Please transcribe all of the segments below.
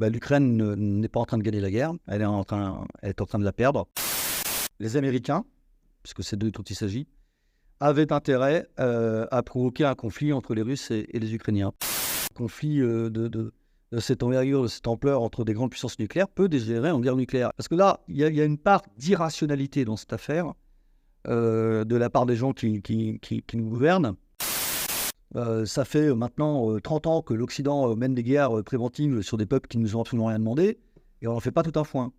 l'Ukraine n'est pas en train de gagner la guerre, elle est en train de la perdre. Les Américains, puisque c'est d'eux dont il s'agit, avaient intérêt à provoquer un conflit entre les Russes et les Ukrainiens. Un conflit de cette envergure, de cette ampleur entre des grandes puissances nucléaires peut dégénérer en guerre nucléaire. Parce que là, il y a une part d'irrationalité dans cette affaire de la part des gens qui nous gouvernent. Ça fait maintenant 30 ans que l'Occident mène des guerres préventives sur des peuples qui ne nous ont absolument rien demandé, et on n'en fait pas tout un foin.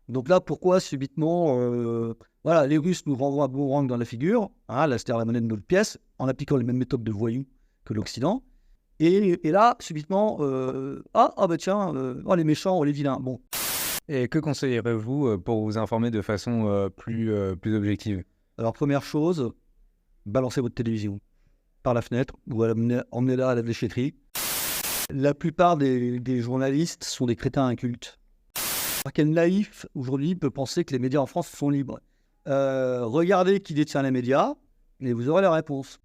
Donc là, pourquoi subitement, les Russes nous renvoient un boomerang dans la figure, là c'est-à-dire la monnaie de notre pièce, en appliquant les mêmes méthodes de voyous que l'Occident, et là, subitement, les méchants, les vilains. Bon. Et que conseillerez-vous pour vous informer de façon plus objective? Alors, première chose, balancez votre télévision par la fenêtre ou emmenez-la à la déchetterie. La plupart des journalistes sont des crétins incultes. Quel naïf aujourd'hui peut penser que les médias en France sont libres? Regardez qui détient les médias et vous aurez la réponse.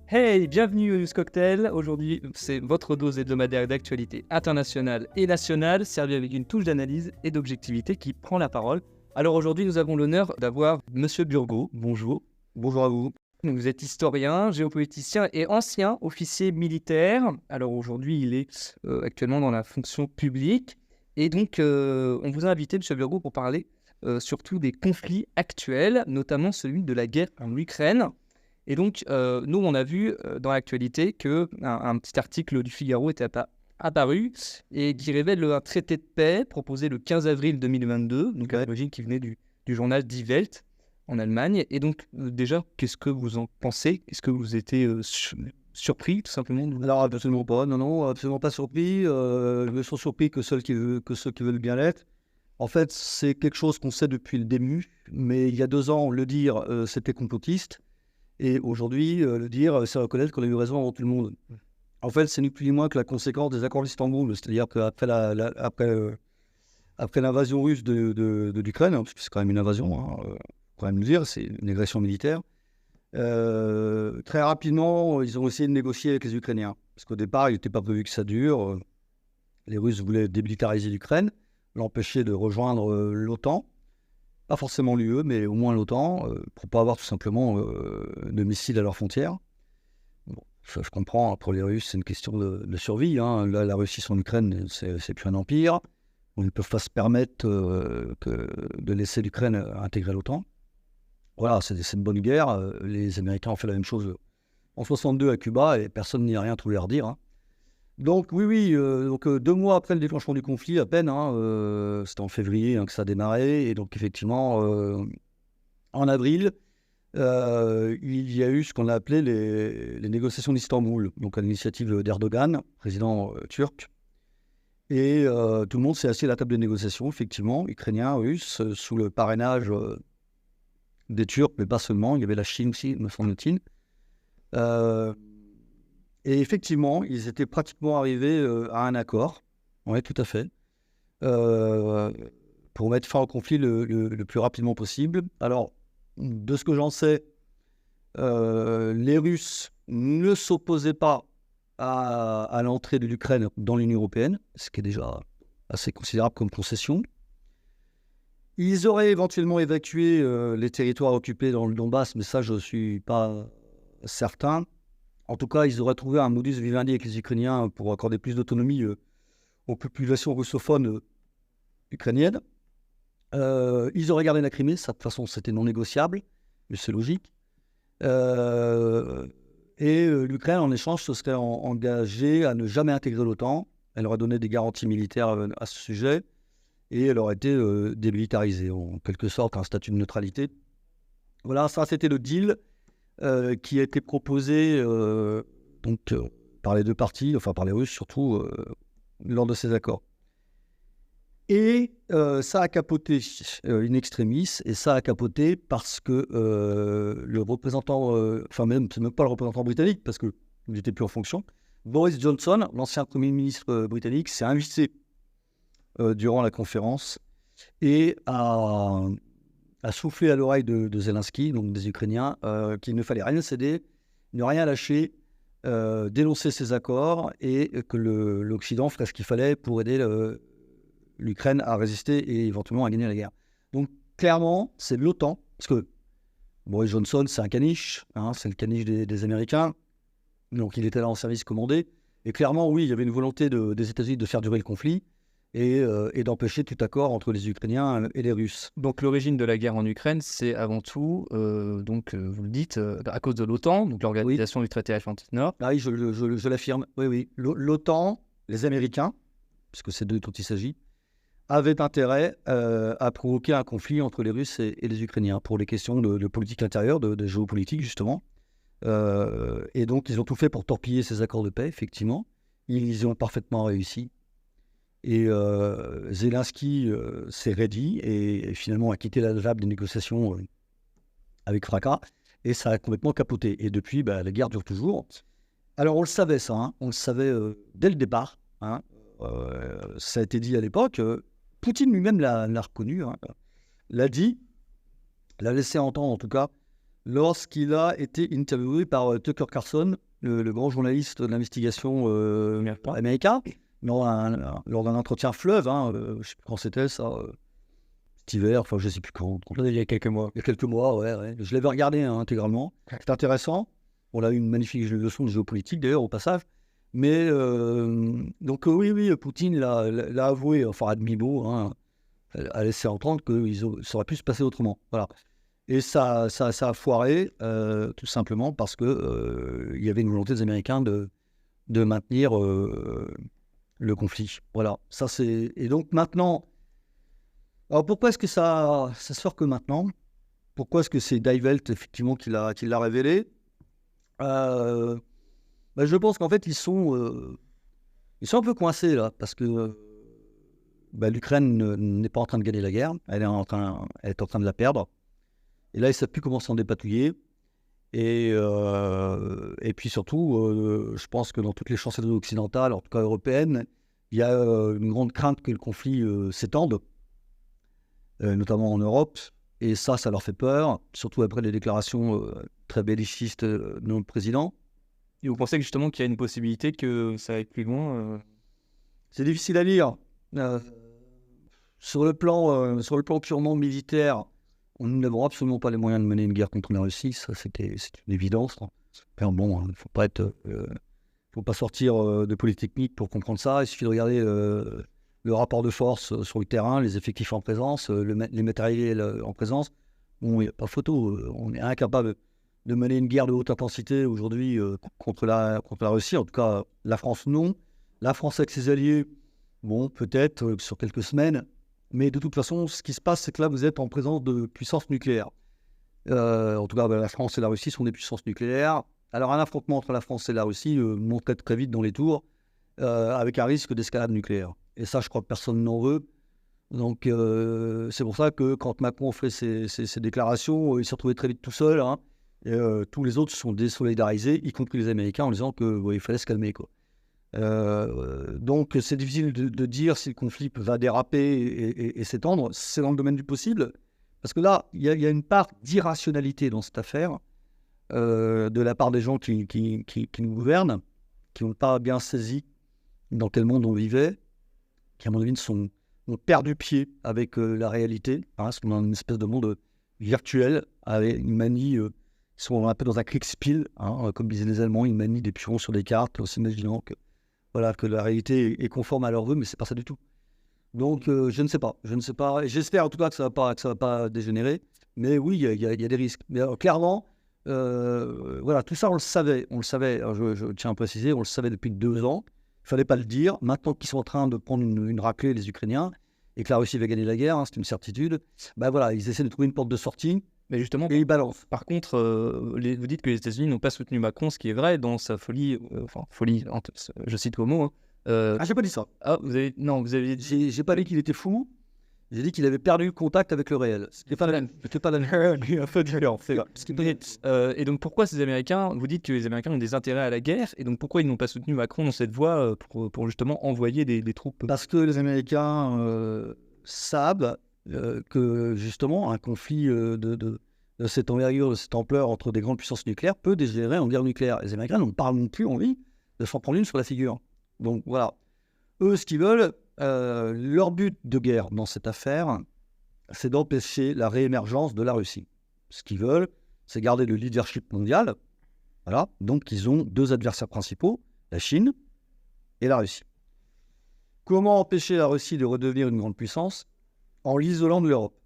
Hey, bienvenue au News Cocktail. Aujourd'hui, c'est votre dose hebdomadaire d'actualité internationale et nationale, servie avec une touche d'analyse et d'objectivité qui prend la parole. Alors aujourd'hui, nous avons l'honneur d'avoir Monsieur Burgot. Bonjour. Bonjour à vous. Vous êtes historien, géopoliticien et ancien officier militaire. Alors aujourd'hui, il est actuellement dans la fonction publique. Et donc, on vous a invité, M. Burgot, pour parler surtout des conflits actuels, notamment celui de la guerre en Ukraine. Et donc, nous, on a vu dans l'actualité qu'un petit article du Figaro était apparu et qui révèle un traité de paix proposé le 15 avril 2022, donc à l'origine qui venait du journal Die Welt en Allemagne. Et donc, déjà, qu'est-ce que vous en pensez? Est-ce que vous étiez surpris, tout simplement? Alors, absolument pas. Non, absolument pas surpris. Je me sens surpris que ceux qui veulent bien l'être. En fait, c'est quelque chose qu'on sait depuis le début, mais il y a 2 ans, le dire, c'était complotiste. Et aujourd'hui, le dire, c'est reconnaître qu'on a eu raison avant tout le monde. En fait, c'est ni plus ni moins que la conséquence des accords d'Istanbul. C'est-à-dire qu'après après l'invasion russe de l'Ukraine, parce que c'est quand même une invasion, faut quand même le dire, c'est une agression militaire, très rapidement, ils ont essayé de négocier avec les Ukrainiens. Parce qu'au départ, il n'était pas prévu que ça dure. Les Russes voulaient démilitariser l'Ukraine, l'empêcher de rejoindre l'OTAN. Pas forcément l'UE, mais au moins l'OTAN, pour ne pas avoir tout simplement de missiles à leurs frontières. Bon, ça, je comprends, pour les Russes, c'est une question de survie. Là, la Russie sans l'Ukraine, c'est plus un empire. Ils ne peuvent pas se permettre de laisser l'Ukraine intégrer l'OTAN. Voilà, c'est une bonne guerre. Les Américains ont fait la même chose en 62 à Cuba et personne n'y a rien trouvé à redire. Donc oui, 2 mois après le déclenchement du conflit, à peine, c'était en février que ça a démarré, et donc effectivement, en avril, il y a eu ce qu'on a appelé les négociations d'Istanbul, donc à l'initiative d'Erdogan, président turc, et tout le monde s'est assis à la table de négociation, effectivement, ukrainiens, russes, sous le parrainage des Turcs, mais pas seulement, il y avait la Chine aussi, me semble-t-il. Et effectivement, ils étaient pratiquement arrivés à un accord, oui, tout à fait, pour mettre fin au conflit le plus rapidement possible. Alors, de ce que j'en sais, les Russes ne s'opposaient pas à l'entrée de l'Ukraine dans l'Union européenne, ce qui est déjà assez considérable comme concession. Ils auraient éventuellement évacué les territoires occupés dans le Donbass, mais ça, je ne suis pas certain. En tout cas, ils auraient trouvé un modus vivendi avec les Ukrainiens pour accorder plus d'autonomie aux populations russophones ukrainiennes. Ils auraient gardé la Crimée, ça de toute façon c'était non négociable, mais c'est logique. Et l'Ukraine, en échange, se serait engagée à ne jamais intégrer l'OTAN. Elle aurait donné des garanties militaires à ce sujet et elle aurait été démilitarisée, en quelque sorte un statut de neutralité. Voilà, ça c'était le deal qui a été proposé par les 2 parties, enfin par les Russes surtout, lors de ces accords. Et ça a capoté in extremis, et ça a capoté parce que le représentant, c'est même pas le représentant britannique, parce qu'il n'était plus en fonction, Boris Johnson, l'ancien Premier ministre britannique, s'est invité durant la conférence et a soufflé à l'oreille de Zelensky, donc des Ukrainiens, qu'il ne fallait rien céder, ne rien lâcher dénoncer ces accords et que l'Occident ferait ce qu'il fallait pour aider l'Ukraine à résister et éventuellement à gagner la guerre. Donc clairement, c'est l'OTAN, parce que Boris Johnson, c'est un caniche, hein, c'est le caniche des Américains, donc il était là en service commandé. Et clairement, oui, il y avait une volonté des États-Unis de faire durer le conflit et d'empêcher tout accord entre les Ukrainiens et les Russes. Donc l'origine de la guerre en Ukraine, c'est avant tout, vous le dites, à cause de l'OTAN, donc l'organisation du traité Atlantique Nord. Ah oui, je l'affirme. Oui, oui. L'OTAN, les Américains, puisque c'est d'eux dont il s'agit, avaient intérêt à provoquer un conflit entre les Russes et les Ukrainiens pour les questions de politique intérieure, de géopolitique justement. Et donc, ils ont tout fait pour torpiller ces accords de paix, effectivement. Ils y ont parfaitement réussi. Et Zelensky s'est raidi et finalement a quitté la table des négociations avec fracas. Et ça a complètement capoté. Et depuis, la guerre dure toujours. Alors, on le savait, ça. Hein. On le savait dès le départ. Hein. Ça a été dit à l'époque. Poutine lui-même l'a reconnu. Hein. L'a dit. L'a laissé entendre, en tout cas, lorsqu'il a été interviewé par Tucker Carlson, le grand journaliste de l'investigation américain, lors d'un entretien fleuve, hein, je ne sais plus quand c'était ça, cet hiver, enfin je ne sais plus quand. Il y a quelques mois. Il y a quelques mois, ouais. Je l'avais regardé intégralement. C'était intéressant. On a eu une magnifique leçon de géopolitique d'ailleurs au passage. Mais donc oui, Poutine l'a avoué, enfin à demi-mot, hein, a laissé entendre que ça aurait pu se passer autrement. Voilà. Et ça a foiré, tout simplement parce que il y avait une volonté des Américains de maintenir le conflit. Voilà. Ça c'est. Et donc maintenant, alors pourquoi est-ce que ça sort que maintenant? Pourquoi est-ce que c'est Die Welt effectivement qui l'a révélé? Je pense qu'en fait ils sont un peu coincés là parce que l'Ukraine n'est pas en train de gagner la guerre, elle est en train de la perdre. Et là, ils ne savent plus comment s'en dépatouiller. Et puis surtout, je pense que dans toutes les chancelleries occidentales, en tout cas européennes, il y a une grande crainte que le conflit s'étende, notamment en Europe. Et ça leur fait peur, surtout après les déclarations très bellicistes de notre président. Et vous pensez que justement qu'il y a une possibilité que ça aille plus loin C'est difficile à lire. Sur le plan purement militaire, nous n'avons absolument pas les moyens de mener une guerre contre la Russie, ça c'est une évidence. Enfin, bon, il ne faut pas sortir de polytechnique pour comprendre ça. Il suffit de regarder le rapport de force sur le terrain, les effectifs en présence, les matériels en présence. Bon, il n'y a pas photo. On est incapable de mener une guerre de haute intensité aujourd'hui contre la Russie. En tout cas, la France, non. La France avec ses alliés, bon, peut-être sur quelques semaines. Mais de toute façon, ce qui se passe, c'est que là, vous êtes en présence de puissances nucléaires. En tout cas, la France et la Russie sont des puissances nucléaires. Alors, un affrontement entre la France et la Russie monte très vite dans les tours, avec un risque d'escalade nucléaire. Et ça, je crois que personne n'en veut. Donc, c'est pour ça que quand Macron fait ses déclarations, il s'est retrouvé très vite tout seul. Hein, et tous les autres se sont désolidarisés, y compris les Américains, en disant qu'il fallait se calmer, quoi. Donc c'est difficile de dire si le conflit va déraper et s'étendre. C'est dans le domaine du possible, parce que là, il y a une part d'irrationalité dans cette affaire de la part des gens qui nous gouvernent, qui n'ont pas bien saisi dans quel monde on vivait, qui à mon avis ont perdu pied avec la réalité, hein, parce qu'on est dans une espèce de monde virtuel, avec une manie, ils sont un peu dans un Kriegspiel, hein, comme disaient les Allemands, ils manient des pions sur des cartes, en s'imaginant que la réalité est conforme à leurs vœux, mais c'est pas ça du tout. Donc, je ne sais pas. J'espère en tout cas que ça va pas dégénérer. Mais oui, il y a des risques. Mais clairement, tout ça, on le savait. Alors, je tiens à préciser, on le savait depuis 2 ans. Il fallait pas le dire. Maintenant qu'ils sont en train de prendre une raclée, les Ukrainiens, et que la Russie va gagner la guerre, hein, c'est une certitude. Ils essaient de trouver une porte de sortie. Mais justement, et ils balancent. Par contre, vous dites que les États-Unis n'ont pas soutenu Macron, ce qui est vrai dans sa folie, je cite vos mots. J'ai pas dit ça. Ah, vous avez dit. J'ai pas dit qu'il était fou. J'ai dit qu'il avait perdu le contact avec le réel. C'était pas la même. Un peu différent. Et donc pourquoi ces Américains, vous dites que les Américains ont des intérêts à la guerre, et donc pourquoi ils n'ont pas soutenu Macron dans cette voie pour justement envoyer des troupes? Parce que les Américains savent que justement un conflit de de cette envergure, de cette ampleur entre des grandes puissances nucléaires peut dégénérer en guerre nucléaire. Les Américains n'ont pas non plus envie de s'en prendre une sur la figure. Donc voilà. Eux, ce qu'ils veulent, leur but de guerre dans cette affaire, c'est d'empêcher la réémergence de la Russie. Ce qu'ils veulent, c'est garder le leadership mondial. Voilà. Donc ils ont 2 adversaires principaux, la Chine et la Russie. Comment empêcher la Russie de redevenir une grande puissance? En l'isolant de l'Europe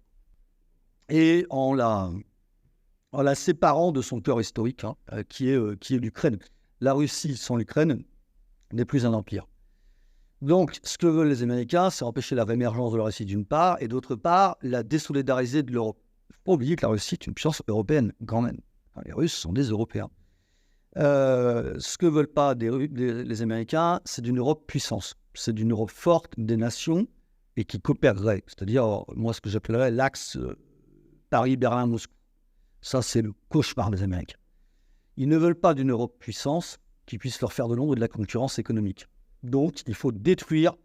et en la séparant de son cœur historique, qui est l'Ukraine. La Russie, sans l'Ukraine, n'est plus un empire. Donc, ce que veulent les Américains, c'est empêcher la réémergence de la Russie d'une part, et d'autre part, la désolidariser de l'Europe. Il ne faut pas oublier que la Russie est une puissance européenne, quand même. Les Russes sont des Européens. Ce que ne veulent pas les Américains, c'est d'une Europe puissance. C'est d'une Europe forte, des nations, et qui coopérerait. C'est-à-dire, moi, ce que j'appellerais l'axe Paris, Berlin, Moscou. Ça, c'est le cauchemar des Américains. Ils ne veulent pas d'une Europe puissance qui puisse leur faire de l'ombre et de la concurrence économique. Donc, il faut détruire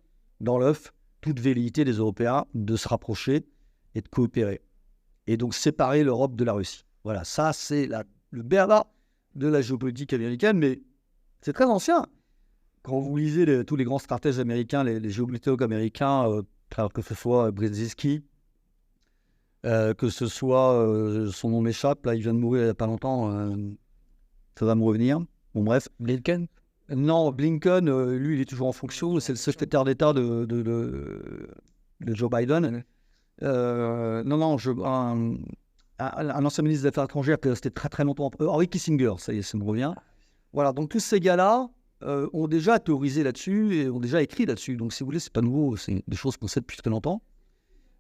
dans l'œuf toute velléité des Européens de se rapprocher et de coopérer. Et donc, séparer l'Europe de la Russie. Voilà, ça, c'est le berla de la géopolitique américaine, mais c'est très ancien. Quand vous lisez tous les grands stratèges américains, les géopolitologues américains, que ce soit Brzezinski, que ce soit, son nom m'échappe, là, il vient de mourir il n'y a pas longtemps, ça va me revenir. Bon, bref. Blinken? Non, Blinken, lui, il est toujours en fonction. C'est le secrétaire d'État de Joe Biden. Un ancien ministre des Affaires étrangères qui est resté très très longtemps. Henry Kissinger, ça y est, ça me revient. Voilà, donc tous ces gars-là ont déjà théorisé là-dessus et ont déjà écrit là-dessus. Donc, si vous voulez, c'est pas nouveau, c'est des choses qu'on sait depuis très longtemps.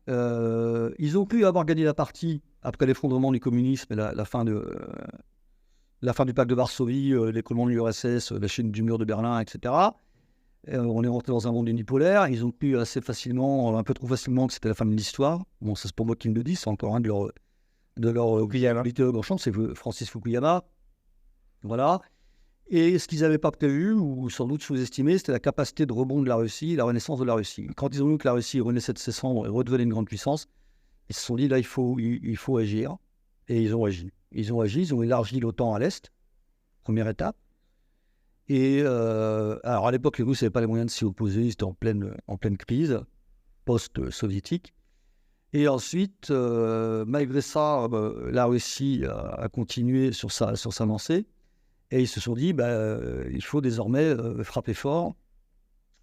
Ils ont pu avoir gagné la partie après l'effondrement du communisme et la fin du pacte de Varsovie, l'écroulement de l'URSS, la chute du mur de Berlin, etc. On est rentré dans un monde unipolaire. Ils ont pu assez facilement, un peu trop facilement, que c'était la fin de l'histoire. Bon, ça, c'est pour moi qui me le dis, c'est encore un de leurs politologues en champ, c'est Francis Fukuyama. Voilà. Et ce qu'ils n'avaient pas prévu, ou sans doute sous-estimé, c'était la capacité de rebond de la Russie et la renaissance de la Russie. Quand ils ont vu que la Russie renaissait de ses cendres et redevenait une grande puissance, ils se sont dit, là, il faut agir. Et ils ont agi. Ils ont élargi l'OTAN à l'Est, première étape. Et alors à l'époque, les Russes n'avaient pas les moyens de s'y opposer, ils étaient en pleine crise post-soviétique. Et ensuite, malgré ça, la Russie a continué sur sa lancée. Et ils se sont dit, il faut désormais frapper fort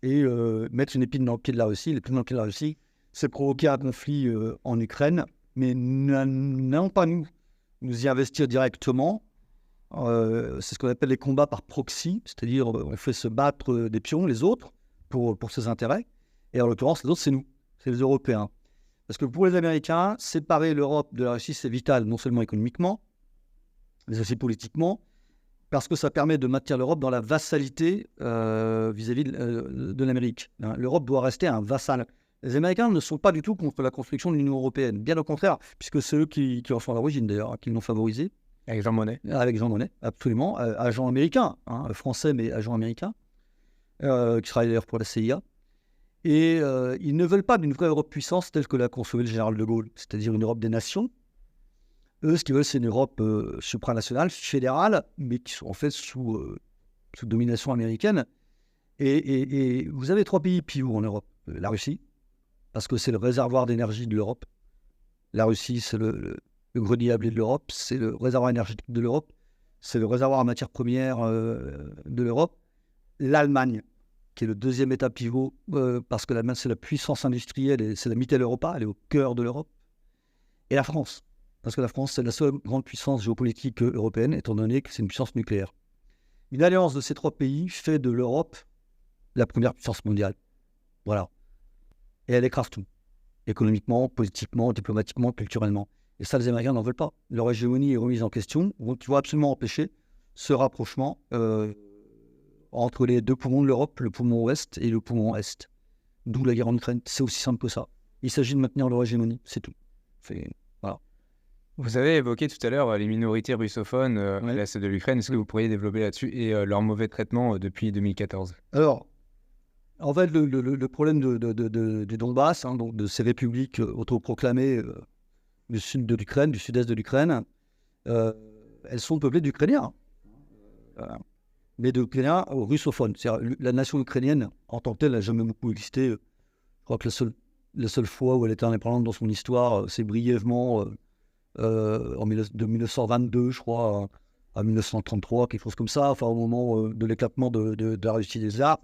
et mettre une épine dans le pied de la Russie. L'épine dans le pied de la Russie, c'est provoquer un conflit en Ukraine, mais non pas nous y investir directement. C'est ce qu'on appelle les combats par proxy, c'est-à-dire on fait se battre des pions, les autres, pour ses intérêts. Et en l'occurrence, les autres, c'est nous, c'est les Européens. Parce que pour les Américains, séparer l'Europe de la Russie, c'est vital, non seulement économiquement, mais aussi politiquement, parce que ça permet de maintenir l'Europe dans la vassalité vis-à-vis de l'Amérique. L'Europe doit rester un vassal. Les Américains ne sont pas du tout contre la construction de l'Union européenne, bien au contraire, puisque c'est eux qui en sont à l'origine d'ailleurs, qui l'ont favorisé. Avec Jean Monnet. Avec Jean Monnet, absolument. Agent américain, français, mais agent américain, qui travaille d'ailleurs pour la CIA. Et ils ne veulent pas d'une vraie Europe puissance telle que l'a concevée le général de Gaulle, c'est-à-dire une Europe des nations. Eux, ce qu'ils veulent, c'est une Europe supranationale, fédérale, mais qui sont en fait sous domination américaine. Et vous avez 3 pays pivots en Europe. La Russie, parce que c'est le réservoir d'énergie de l'Europe. La Russie, c'est le grenier à blé de l'Europe, c'est le réservoir énergétique de l'Europe, c'est le réservoir en matières premières de l'Europe. L'Allemagne, qui est le deuxième État pivot, parce que l'Allemagne, c'est la puissance industrielle, et c'est la Mitteleuropa, elle est au cœur de l'Europe. Et la France, parce que la France, c'est la seule grande puissance géopolitique européenne, étant donné que c'est une puissance nucléaire. Une alliance de ces 3 pays fait de l'Europe la première puissance mondiale. Voilà. Et elle écrase tout. Économiquement, politiquement, diplomatiquement, culturellement. Et ça, les Américains n'en veulent pas. Leur hégémonie est remise en question. Donc, ils vont absolument empêcher ce rapprochement entre les 2 poumons de l'Europe, le poumon ouest et le poumon est. D'où la guerre en Ukraine. C'est aussi simple que ça. Il s'agit de maintenir leur hégémonie, c'est tout. Voilà. Vous avez évoqué tout à l'heure les minorités russophones à l'est de l'Ukraine. Est-ce que vous pourriez développer là-dessus et leur mauvais traitement depuis 2014 ? Alors, en fait, le problème du Donbass, donc de ces républiques autoproclamées du sud de l'Ukraine, du sud-est de l'Ukraine, elles sont peuplées d'Ukrainiens. Mais d'Ukrainiens russophones. C'est-à-dire, la nation ukrainienne, en tant que telle, n'a jamais beaucoup existé. Je crois que la seule fois où elle était indépendante dans son histoire, c'est brièvement de 1922, je crois, à 1933, quelque chose comme ça, enfin au moment de l'éclatement de la Russie des Tsars.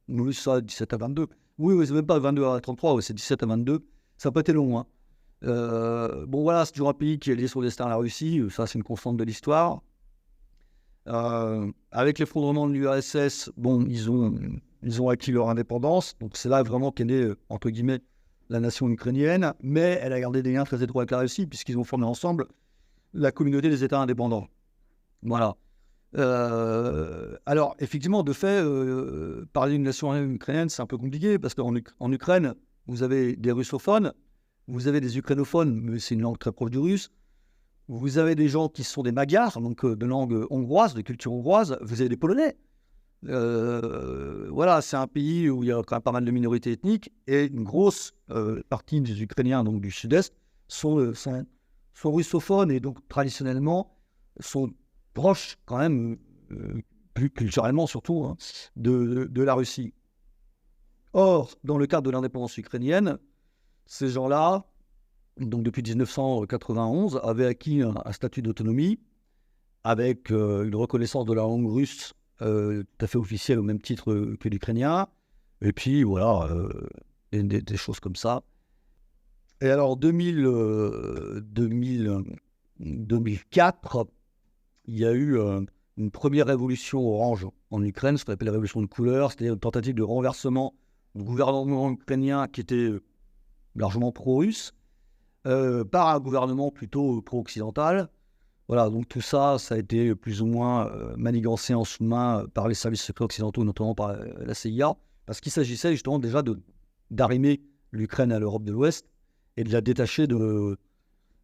Oui, ça, 17 à 22. Oui, c'est même pas 22 à 33, c'est 17 à 22. Ça n'a pas été long. Hein. Bon, voilà, c'est toujours un pays qui est lié sur le destin à la Russie. Ça, c'est une constante de l'histoire. Avec l'effondrement de l'URSS, bon, ils ont acquis leur indépendance. Donc, c'est là vraiment qu'est née, entre guillemets, la nation ukrainienne. Mais elle a gardé des liens très étroits avec la Russie, puisqu'ils ont formé ensemble la communauté des États indépendants. Voilà. Alors, effectivement, de fait, parler d'une nation ukrainienne, c'est un peu compliqué, parce qu'en Ukraine, vous avez des russophones, vous avez des ukrainophones, mais c'est une langue très proche du russe. Vous avez des gens qui sont des magyars, donc de langue hongroise, de culture hongroise. Vous avez des Polonais. Voilà, c'est un pays où il y a quand même pas mal de minorités ethniques, et une grosse partie des Ukrainiens, donc du sud-est, sont russophones, et donc traditionnellement sont proches quand même, plus culturellement surtout, hein, de la Russie. Or, dans le cadre de l'indépendance ukrainienne, ces gens-là, donc depuis 1991, avaient acquis un statut d'autonomie avec une reconnaissance de la langue russe tout à fait officielle au même titre que l'ukrainien, et puis voilà, des choses comme ça. Et alors, 2004, il y a eu une première révolution orange en Ukraine, ce qu'on appelle la révolution de couleur, c'est-à-dire une tentative de renversement du gouvernement ukrainien qui était largement pro-russe, par un gouvernement plutôt pro-occidental. Voilà, donc tout ça, ça a été plus ou moins manigancé en sous-main par les services secrets occidentaux, notamment par la CIA, parce qu'il s'agissait justement déjà d'arrimer l'Ukraine à l'Europe de l'Ouest et de la détacher de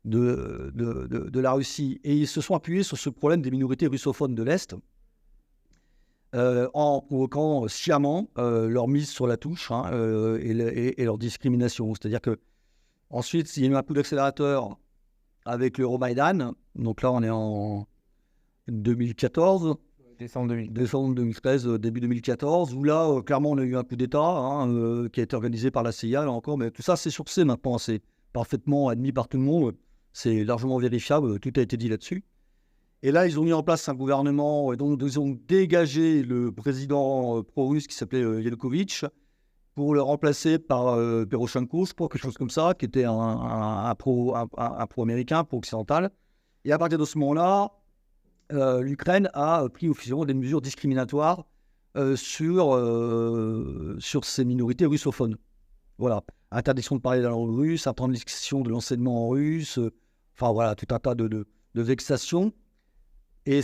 la Russie. Et ils se sont appuyés sur ce problème des minorités russophones de l'Est, en provoquant sciemment leur mise sur la touche, hein, et leur discrimination. C'est-à-dire que ensuite, il y a eu un coup d'accélérateur avec l'Euromaïdan. Donc là, on est en 2014. Décembre 2000. Décembre 2013, début 2014, où là, clairement, on a eu un coup d'État, hein, qui a été organisé par la CIA, là encore. Mais tout ça, c'est sourcé maintenant. C'est parfaitement admis par tout le monde. C'est largement vérifiable. Tout a été dit là-dessus. Et là, ils ont mis en place un gouvernement, et donc ils ont dégagé le président pro-russe qui s'appelait Yanukovych, pour le remplacer par Poroshenko, je crois, quelque chose comme ça, qui était un pro-américain, pro-occidental. Et à partir de ce moment-là, l'Ukraine a pris officiellement des mesures discriminatoires sur ces minorités russophones. Voilà. Interdiction de parler la langue russe, interdiction de l'enseignement en russe, enfin voilà, tout un tas de vexations. Et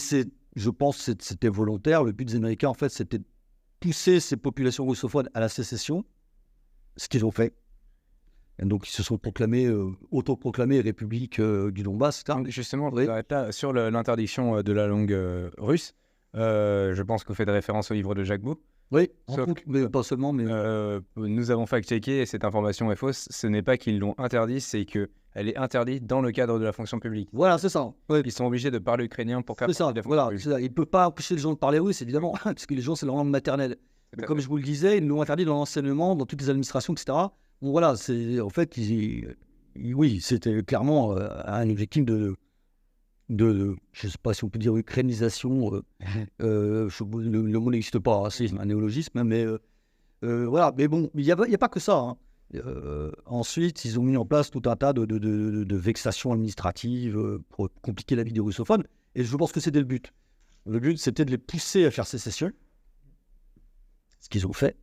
je pense que c'était volontaire. Le but des Américains, en fait, c'était de pousser ces populations russophones à la sécession, ce qu'ils ont fait. Et donc, ils se sont autoproclamés République du Donbass, etc. Justement, Oui. sur l'interdiction de la langue russe, je pense que vous faites référence au livre de Jacques Beau. Oui, mais pas seulement. Mais... nous avons fact-checké, et cette information est fausse. Ce n'est pas qu'ils l'ont interdit, c'est qu'elle est interdite dans le cadre de la fonction publique. Voilà, c'est ça. Oui. Ils sont obligés de parler ukrainien pour faire partie de la fonction publique. Ils ne peuvent pas empêcher les gens de parler russe, évidemment, parce que les gens, c'est leur langue maternelle. Mais comme je vous le disais, ils l'ont interdit dans l'enseignement, dans toutes les administrations, etc. Donc voilà, en fait, oui, c'était clairement un objectif de je ne sais pas si on peut dire ukrainisation, le mot n'existe pas, c'est un néologisme, mais voilà. Mais bon, il n'y a pas que ça. Hein. Ensuite, ils ont mis en place tout un tas de vexations administratives pour compliquer la vie des russophones, et je pense que c'était le but. Le but, c'était de les pousser à faire sécession, ce qu'ils ont fait.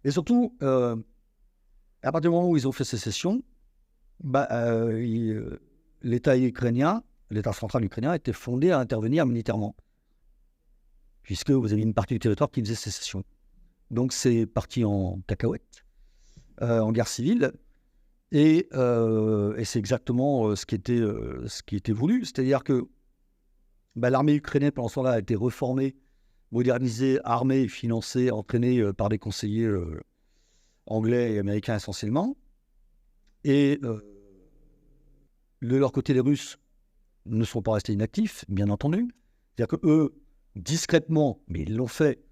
Et surtout, à partir du moment où ils ont fait sécession, l'État ukrainien, l'État central ukrainien était fondé à intervenir militairement, puisque vous avez une partie du territoire qui faisait sécession. Donc c'est parti en cacahuète, en guerre civile, et c'est exactement ce qui était voulu. C'est-à-dire que l'armée ukrainienne, pendant ce temps-là, a été reformée, modernisée, armée, financée, entraînée par des conseillers anglais et américains essentiellement. Et de leur côté, les Russes ne sont pas restés inactifs, bien entendu. C'est-à-dire qu'eux, discrètement, mais ils l'ont fait,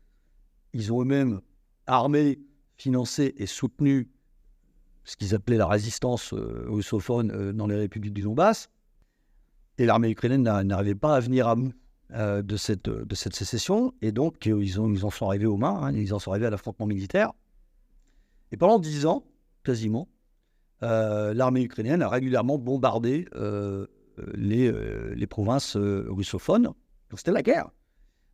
ils ont eux-mêmes armé, financé et soutenu ce qu'ils appelaient la résistance russophone dans les républiques du Donbass. Et l'armée ukrainienne n'arrivait pas à venir à bout de cette sécession. Et donc, ils en sont arrivés aux mains, ils en sont arrivés à l'affrontement militaire. Et pendant 10 ans, quasiment, l'armée ukrainienne a régulièrement bombardé les provinces russophones. Donc, c'était la guerre.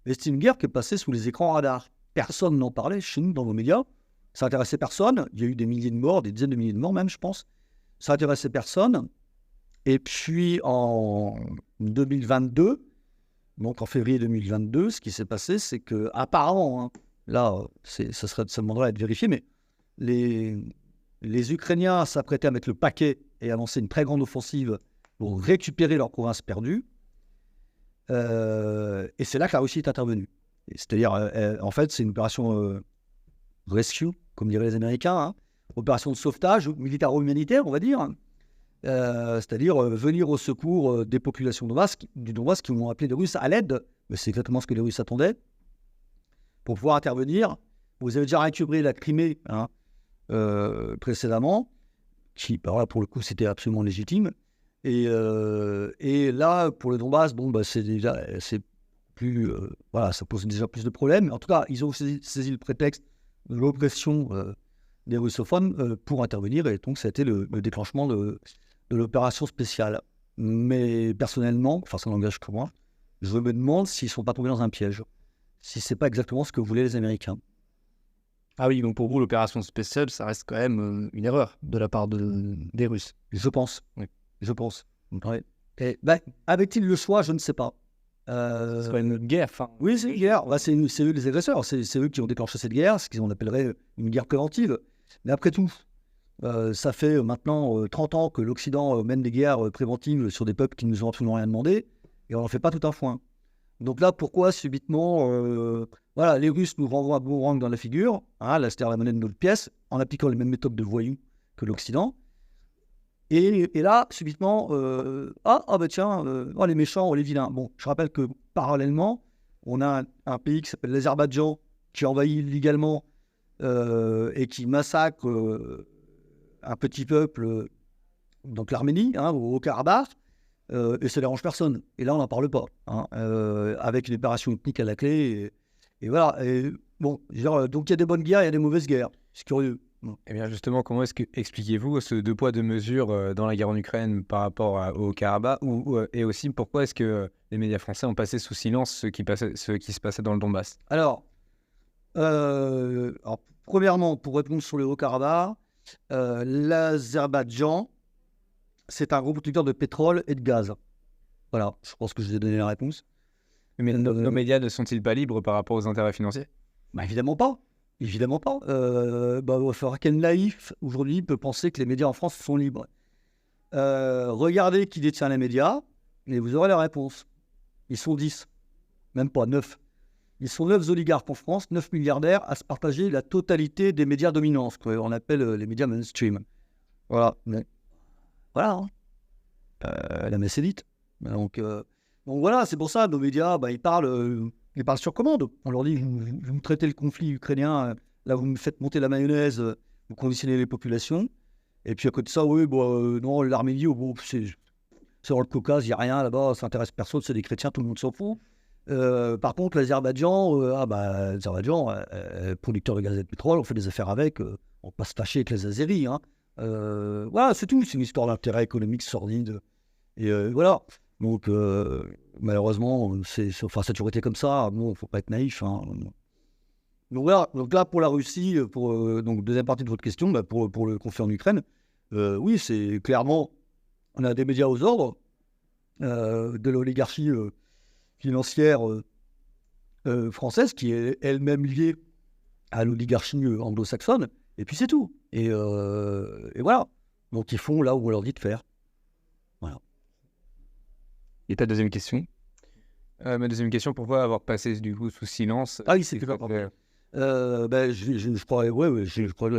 Mais c'était une guerre qui est passée sous les écrans radars. Personne n'en parlait chez nous, dans vos médias. Ça n'intéressait personne. Il y a eu des milliers de morts, des dizaines de milliers de morts même, je pense. Ça n'intéressait personne. Et puis, en 2022, donc en février 2022, ce qui s'est passé, c'est que, apparemment, là, ça demanderait à être vérifié, mais les Ukrainiens s'apprêtaient à mettre le paquet et à lancer une très grande offensive pour récupérer leurs provinces perdues. Et c'est là que la Russie est intervenue. C'est-à-dire, en fait, c'est une opération rescue, comme diraient les Américains, opération de sauvetage militaro-humanitaire, on va dire. C'est-à-dire venir au secours des populations du Donbass qui ont appelé les Russes à l'aide. Mais c'est exactement ce que les Russes attendaient pour pouvoir intervenir. Vous avez déjà récupéré la Crimée précédemment, qui, là, pour le coup, c'était absolument légitime. Et là, pour le Donbass, c'est plus, ça pose déjà plus de problèmes. En tout cas, ils ont saisi le prétexte de l'oppression des russophones pour intervenir. Et donc, ça a été le déclenchement de l'opération spéciale. Mais personnellement, ça n'engage que moi, je me demande s'ils ne sont pas tombés dans un piège. Si ce n'est pas exactement ce que voulaient les Américains. Ah oui, donc pour vous, l'opération spéciale, ça reste quand même une erreur de la part des Russes. Je pense. Oui. Je pense. Ouais. Et, avait-il le choix? Je ne sais pas. C'est pas une guerre. Oui, c'est une guerre. C'est eux les agresseurs. C'est eux qui ont déclenché cette guerre, ce qu'on appellerait une guerre préventive. Mais après tout, ça fait maintenant 30 ans que l'Occident mène des guerres préventives sur des peuples qui ne nous ont absolument rien demandé, et on n'en fait pas tout un foin. Donc là, pourquoi subitement, les Russes nous renvoient un boomerang dans la figure, là c'était la monnaie de notre pièce, en appliquant les mêmes méthodes de voyous que l'Occident. Et là, subitement, les méchants, les vilains. Bon, je rappelle que parallèlement, on a un pays qui s'appelle l'Azerbaïdjan, qui envahit illégalement et qui massacre un petit peuple, donc l'Arménie, au Haut-Karabakh, et ça ne dérange personne. Et là, on n'en parle pas, avec une opération ethnique à la clé. Et voilà. Et, donc il y a des bonnes guerres, il y a des mauvaises guerres. C'est curieux. Eh bien justement, comment expliquez-vous ce deux poids deux mesures dans la guerre en Ukraine par rapport au Karabakh et aussi pourquoi est-ce que les médias français ont passé sous silence ce qui se passait dans le Donbass? Alors, premièrement, pour répondre sur le Haut-Karabakh, l'Azerbaïdjan, c'est un gros producteur de pétrole et de gaz. Voilà, je pense que je vous ai donné la réponse. Mais nos médias ne sont-ils pas libres par rapport aux intérêts financiers? Évidemment pas. Évidemment pas. Il va falloir quel naïf aujourd'hui peut penser que les médias en France sont libres. Regardez qui détient les médias et vous aurez la réponse. Ils sont 10, même pas 9. Ils sont 9 oligarques en France, 9 milliardaires à se partager la totalité des médias dominants, ce qu'on appelle les médias mainstream. Voilà. Voilà. La messe est dite. Donc voilà, c'est pour ça, nos médias, ils parlent sur commande. On leur dit, vous me traitez le conflit ukrainien, là vous me faites monter la mayonnaise, vous conditionnez les populations. Et puis à côté de ça, non, l'Arménie, c'est dans le Caucase, il n'y a rien là-bas, ça n'intéresse personne, c'est des chrétiens, tout le monde s'en fout. Par contre, l'Azerbaïdjan, producteur de gaz et de pétrole, on fait des affaires avec, on peut pas se fâcher avec les Azéris. Voilà, c'est tout, c'est une histoire d'intérêt économique sordide. Et voilà. Donc, malheureusement, ça a toujours été comme ça. Bon, il ne faut pas être naïf. Donc voilà. Donc là, pour la Russie, deuxième partie de votre question, pour le conflit en Ukraine, oui, c'est clairement, on a des médias aux ordres, de l'oligarchie financière française, qui est elle-même liée à l'oligarchie anglo-saxonne, et puis c'est tout. Et voilà. Donc ils font là où on leur dit de faire. Voilà. Et ta deuxième question? Ma deuxième question, pourquoi avoir passé du coup sous silence? Ah oui, c'est que je crois que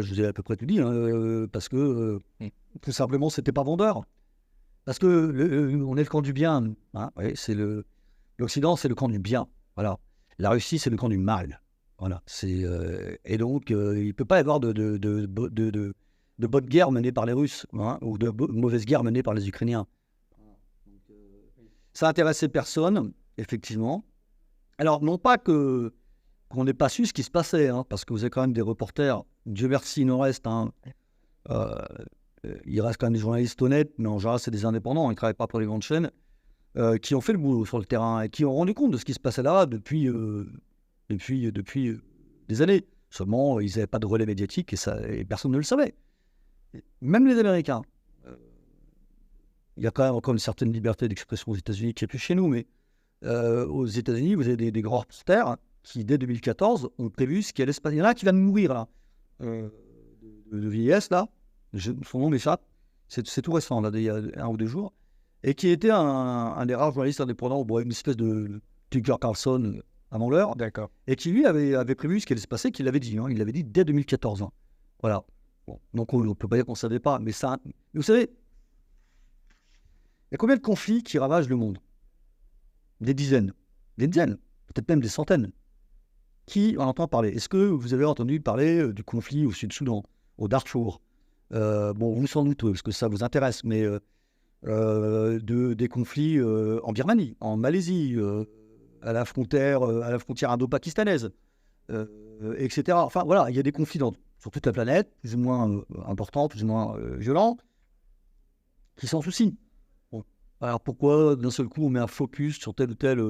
je vous ai à peu près tout dit, parce que tout simplement, c'était pas vendeur. Parce que on est le camp du bien. Hein, oui, l'Occident, c'est le camp du bien. Voilà. La Russie, c'est le camp du mal. Voilà. Et donc, il ne peut pas y avoir de bonne guerre menée par les Russes, hein, ou de mauvaise guerre menée par les Ukrainiens. Ça intéressait personne, effectivement. Alors, non pas qu'on n'ait pas su ce qui se passait, hein, parce que vous avez quand même des reporters, Dieu merci, il en reste. Hein, il reste quand même des journalistes honnêtes, mais en général, c'est des indépendants, ils ne travaillent pas pour les grandes chaînes, qui ont fait le boulot sur le terrain et qui ont rendu compte de ce qui se passait là depuis des années. Seulement, ils n'avaient pas de relais médiatique et personne ne le savait. Même les Américains. Il y a quand même encore une certaine liberté d'expression aux États-Unis qui n'est plus chez nous, mais aux États-Unis, vous avez des grands reporters qui, dès 2014, ont prévu ce qui allait se passer. Il y en a un qui vient de mourir, là, de vieillesse, là. Son nom m'échappe. C'est tout récent, là, il y a 1 ou 2 jours. Et qui était un des rares journalistes indépendants, bon, une espèce de Tucker Carlson avant l'heure. D'accord. Et qui, lui, avait prévu ce qui allait se passer, qu'il l'avait dit. Hein, il l'avait dit dès 2014. Hein. Voilà. Bon, donc, on ne peut pas dire qu'on ne savait pas. Mais vous savez, il y a combien de conflits qui ravagent le monde? Des dizaines, peut-être même des centaines. Qui en entend parler? Est-ce que vous avez entendu parler du conflit au Sud-Soudan, au Darfour? Bon, vous sans doute, parce que ça vous intéresse, mais des conflits en Birmanie, en Malaisie, à la frontière indo-pakistanaise, etc. Enfin, voilà, il y a des conflits sur toute la planète, plus ou moins importants, plus ou moins violents, qui s'en soucient. Bon. Alors, pourquoi, d'un seul coup, on met un focus sur tel ou tel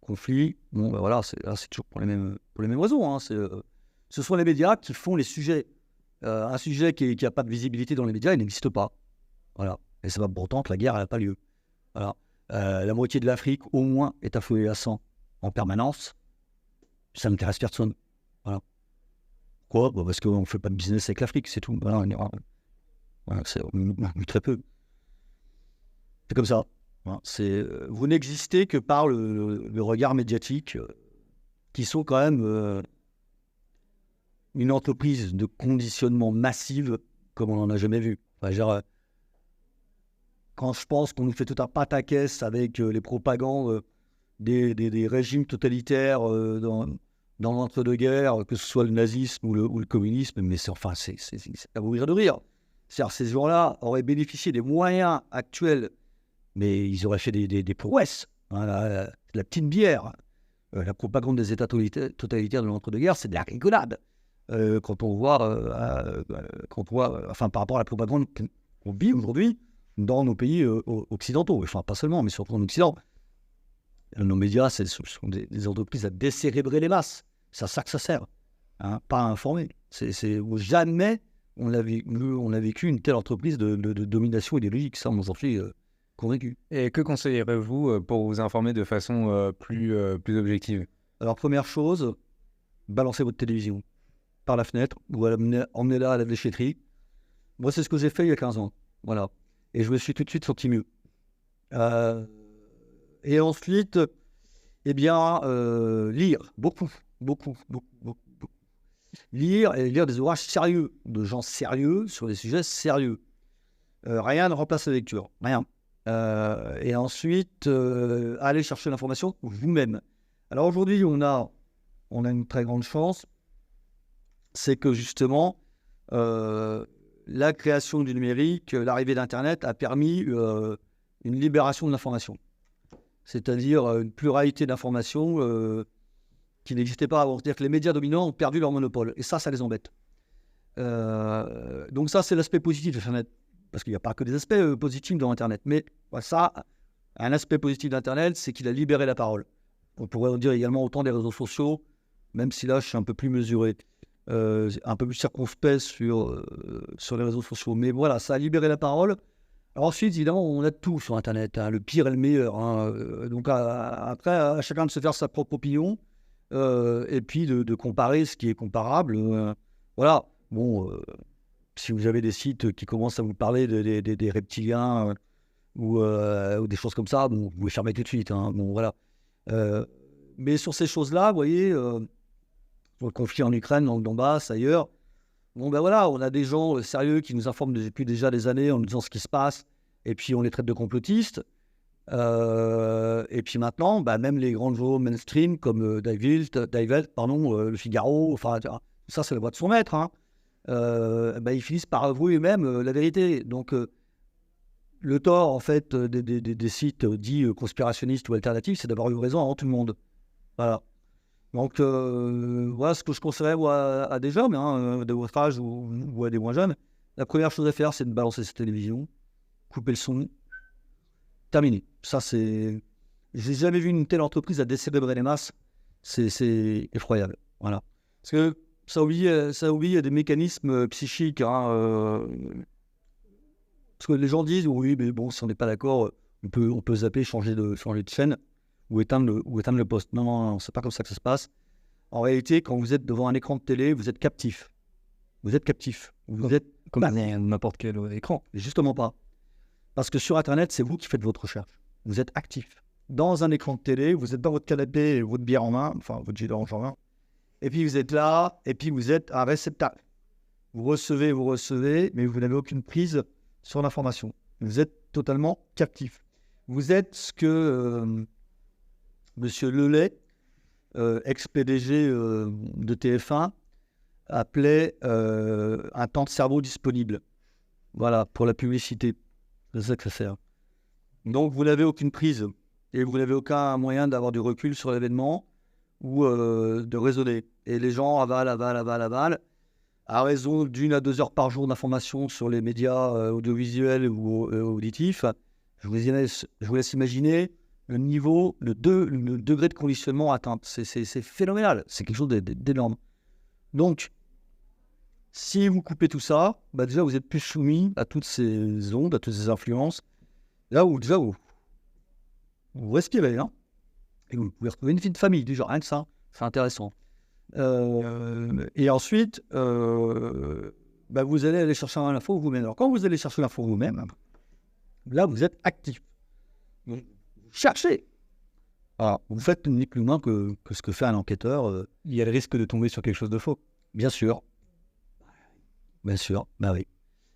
conflit? Bon, ben voilà, c'est toujours pour les mêmes raisons. Hein. Ce sont les médias qui font les sujets. Un sujet qui n'a pas de visibilité dans les médias, il n'existe pas. Voilà. Et c'est pas pour autant que la guerre n'a pas lieu. Voilà. La moitié de l'Afrique, au moins, est affolée à sang en permanence. Ça n'intéresse personne. Voilà. Pourquoi? Bah parce qu'on ne fait pas de business avec l'Afrique, c'est tout. Voilà, on très peu. C'est comme ça. Voilà. Vous n'existez que par le regard médiatique, qui sont quand même une entreprise de conditionnement massive comme on n'en a jamais vu. Enfin, genre, quand je pense qu'on nous fait tout un pataquès avec les propagandes des régimes totalitaires dans l'entre-deux-guerres, que ce soit le nazisme ou le communisme, mais c'est à mourir de rire. C'est-à-dire, ces gens-là auraient bénéficié des moyens actuels, mais ils auraient fait des prouesses. Hein, la petite bière, la propagande des États totalitaires de l'entre-deux-guerres, c'est de la rigolade. Quand on voit, par rapport à la propagande qu'on vit aujourd'hui dans nos pays occidentaux, enfin pas seulement, mais surtout en Occident. Nos médias, ce sont des entreprises à décérébrer les masses. C'est à ça que ça sert, hein, pas à informer. Jamais on a vécu une telle entreprise de domination idéologique, ça on s'en fait convaincu. Et que conseillerez-vous pour vous informer de façon plus objective? Alors première chose, balancez votre télévision par la fenêtre ou emmenez-la à la déchetterie. Moi, c'est ce que j'ai fait il y a 15 ans. Voilà. Et je me suis tout de suite senti mieux. Et ensuite, lire. Beaucoup. Lire des ouvrages sérieux, de gens sérieux sur des sujets sérieux. Rien ne remplace la lecture. Rien. Et ensuite, aller chercher l'information vous-même. Alors aujourd'hui, on a une très grande chance. C'est que justement, la création du numérique, l'arrivée d'Internet a permis une libération de l'information. C'est-à-dire une pluralité d'informations qui n'existait pas avant. C'est-à-dire que les médias dominants ont perdu leur monopole. Et ça les embête. Donc ça, c'est l'aspect positif d'Internet. Parce qu'il n'y a pas que des aspects positifs dans Internet. Mais ça, un aspect positif d'Internet, c'est qu'il a libéré la parole. On pourrait en dire également autant des réseaux sociaux, même si là, je suis un peu plus mesuré. Un peu plus circonspect sur les réseaux sociaux. Mais voilà, ça a libéré la parole. Alors ensuite, évidemment, on a tout sur Internet, hein, le pire et le meilleur. Hein. Donc après, à chacun de se faire sa propre opinion et puis de comparer ce qui est comparable. Voilà, bon, si vous avez des sites qui commencent à vous parler des reptiliens ou des choses comme ça, bon, vous pouvez fermer tout de suite. Hein. Bon, voilà. Mais sur ces choses-là, vous voyez... sur le conflit en Ukraine, dans le Donbass, ailleurs. Bon, ben voilà, on a des gens sérieux qui nous informent depuis déjà des années en nous disant ce qui se passe. et puis on les traite de complotistes. Et puis maintenant, même les grands journaux mainstream comme Die Welt, Le Figaro, enfin, ça c'est la voix de son maître, hein. Ils finissent par avouer eux-mêmes la vérité. Donc, le tort, en fait, des sites dits conspirationnistes ou alternatifs, c'est d'avoir eu raison avant tout le monde. Voilà. Donc, voilà ce que je conseillerais à des jeunes, de votre âge ou à des moins jeunes. La première chose à faire, c'est de balancer cette télévision, couper le son, terminé. Ça, c'est... J'ai jamais vu une telle entreprise à décérébrer les masses. C'est effroyable. Voilà. Parce que ça oublie des mécanismes psychiques. Parce que les gens disent, oui, mais bon, si on n'est pas d'accord, on peut zapper, changer de chaîne ou éteindre le poste. Non, non, non, c'est pas comme ça que ça se passe. En réalité, quand vous êtes devant un écran de télé, vous êtes captif. Vous êtes captif. Vous êtes Comme n'importe quel écran. Mais justement pas. Parce que sur Internet, c'est vous qui faites votre recherche. Vous êtes actif. Dans un écran de télé, vous êtes dans votre canapé et votre bière en main, enfin votre jus d'orange en main. Et puis vous êtes là, et puis vous êtes un réceptacle. Vous recevez, mais vous n'avez aucune prise sur l'information. Vous êtes totalement captif. Vous êtes ce que Monsieur Lelay, ex-PDG de TF1, appelait un temps de cerveau disponible. Voilà, pour la publicité. C'est ça que ça sert. Donc, vous n'avez aucune prise et vous n'avez aucun moyen d'avoir du recul sur l'événement ou de raisonner. Et les gens avalent, à raison d'1 à 2 heures par jour d'informations sur les médias audiovisuels ou auditifs. Je vous laisse imaginer le niveau, le degré de conditionnement atteint. C'est phénoménal. C'est quelque chose d'énorme. Donc, si vous coupez tout ça, déjà vous êtes plus soumis à toutes ces ondes, à toutes ces influences. Là où déjà vous respirez, hein, et vous pouvez retrouver une vie de famille, déjà rien que ça, c'est intéressant. Et ensuite, vous allez aller chercher l'info vous-même. Alors quand vous allez chercher l'info vous-même, là vous êtes actif. Vous cherchez. Alors, vous faites ni plus moins que ce que fait un enquêteur. Il y a le risque de tomber sur quelque chose de faux. Bien sûr. Bien sûr, oui.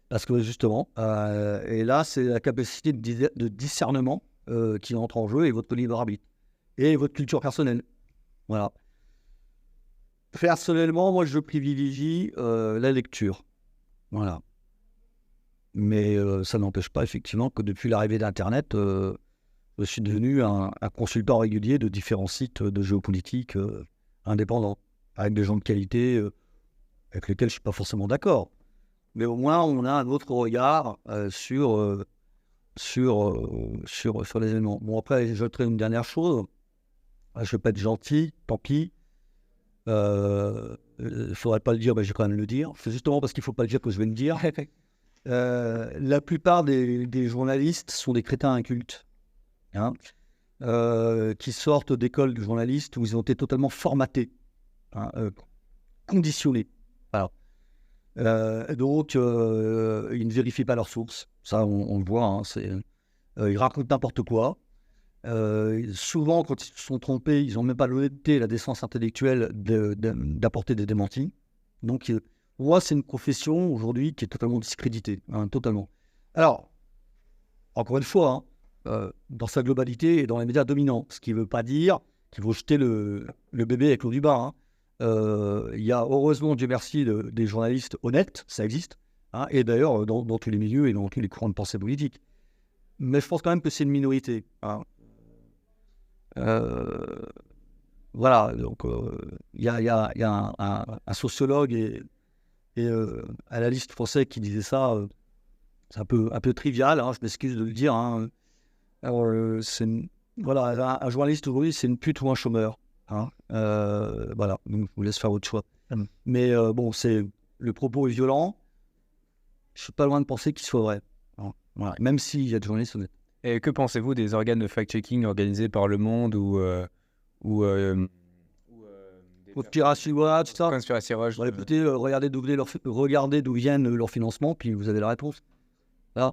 Parce que justement, et là, c'est la capacité de discernement qui entre en jeu et votre libre arbitre. Et votre culture personnelle. Voilà. Personnellement, moi, je privilégie la lecture. Voilà. Mais ça n'empêche pas, effectivement, que depuis l'arrivée d'Internet, je suis devenu un consultant régulier de différents sites de géopolitique indépendants, avec des gens de qualité avec lesquels je ne suis pas forcément d'accord. Mais au moins, on a un autre regard sur les événements. Bon, après, j'ajouterai une dernière chose. Je ne vais pas être gentil, tant pis. Il ne faudrait pas le dire, mais je vais quand même le dire. C'est justement parce qu'il ne faut pas le dire que je vais le dire. La plupart des journalistes sont des crétins incultes, hein, qui sortent d'écoles de journalistes où ils ont été totalement formatés, hein, conditionnés. Voilà. Donc, ils ne vérifient pas leurs sources. Ça, on le voit. Hein, ils racontent n'importe quoi. Souvent, quand ils se sont trompés, ils n'ont même pas l'honnêteté et la décence intellectuelle d'apporter des démentis. Donc, moi, c'est une profession aujourd'hui qui est totalement discréditée. Hein, totalement. Alors, encore une fois, hein, dans sa globalité et dans les médias dominants, ce qui ne veut pas dire qu'il faut jeter le bébé avec l'eau du bain. Hein. Il y a heureusement, Dieu merci, des journalistes honnêtes, ça existe, hein, et d'ailleurs dans tous les milieux et dans tous les courants de pensée politique. Mais je pense quand même que c'est une minorité. Hein. Voilà, donc il y a un sociologue et à la liste français qui disait ça, c'est un peu trivial, hein, je m'excuse de le dire. Hein. Alors, voilà, un journaliste aujourd'hui, c'est une pute ou un chômeur. Hein, voilà, donc je vous laisse faire votre choix. Mais bon, le propos est violent. Je suis pas loin de penser qu'il soit vrai. Hein, voilà, même s'il y a des journalistes honnêtes. Et que pensez-vous des organes de fact-checking organisés par Le Monde Conspiracy Watch, tout ça. Conspiracy Watch. Écoutez, regardez d'où viennent leurs financements, puis vous avez la réponse. Là,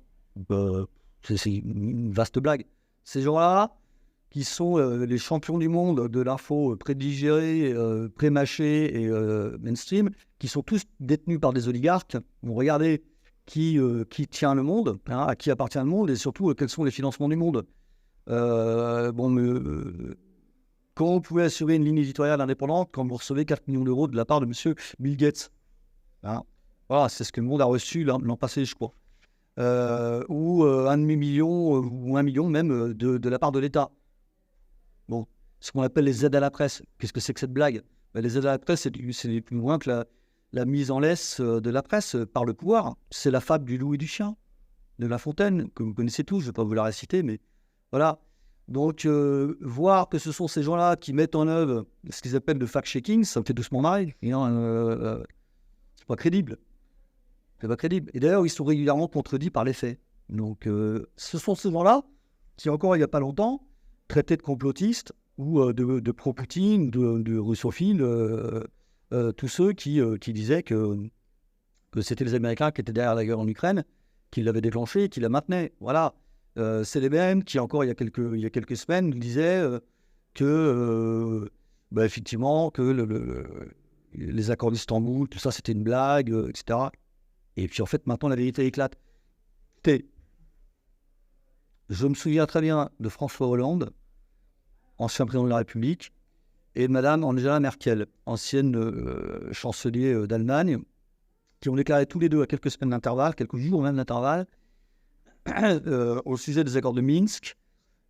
c'est une vaste blague. Ces gens-là, qui sont les champions du monde de l'info prédigérée, prémâchée et mainstream, qui sont tous détenus par des oligarques. Bon, regardez qui tient le monde, hein, à qui appartient le monde, et surtout quels sont les financements du monde. Quand vous pouvez assurer une ligne éditoriale indépendante quand vous recevez 4 millions d'euros de la part de M. Bill Gates, hein. Voilà, c'est ce que le monde a reçu l'an passé, je crois. Ou 1,5 million, ou 1 million même de la part de l'État. Bon, ce qu'on appelle les aides à la presse. Qu'est-ce que c'est que cette blague? Les aides à la presse, c'est plus loin que la mise en laisse de la presse par le pouvoir. C'est la fable du loup et du chien, de La Fontaine, que vous connaissez tous, je ne vais pas vous la réciter, mais voilà. Donc, voir que ce sont ces gens-là qui mettent en œuvre ce qu'ils appellent le fact-checking, ça me fait doucement marrer. C'est pas crédible. C'est pas crédible. Et d'ailleurs, ils sont régulièrement contredits par les faits. Donc, ce sont ces gens-là qui, encore il n'y a pas longtemps, traitaient de complotistes ou de pro-Poutine, de russophiles, tous ceux qui disaient que c'était les Américains qui étaient derrière la guerre en Ukraine, qui l'avaient déclenchée et qui la maintenaient. Voilà. C'est les mêmes qui, encore il y a quelques semaines, nous disaient que, effectivement, que les accords d'Istanbul, tout ça, c'était une blague, etc. Et puis, en fait, maintenant, la vérité éclate. Je me souviens très bien de François Hollande, ancien président de la République, et de Madame Angela Merkel, ancienne chancelier d'Allemagne, qui ont déclaré tous les deux à quelques semaines d'intervalle, quelques jours même d'intervalle, au sujet des accords de Minsk,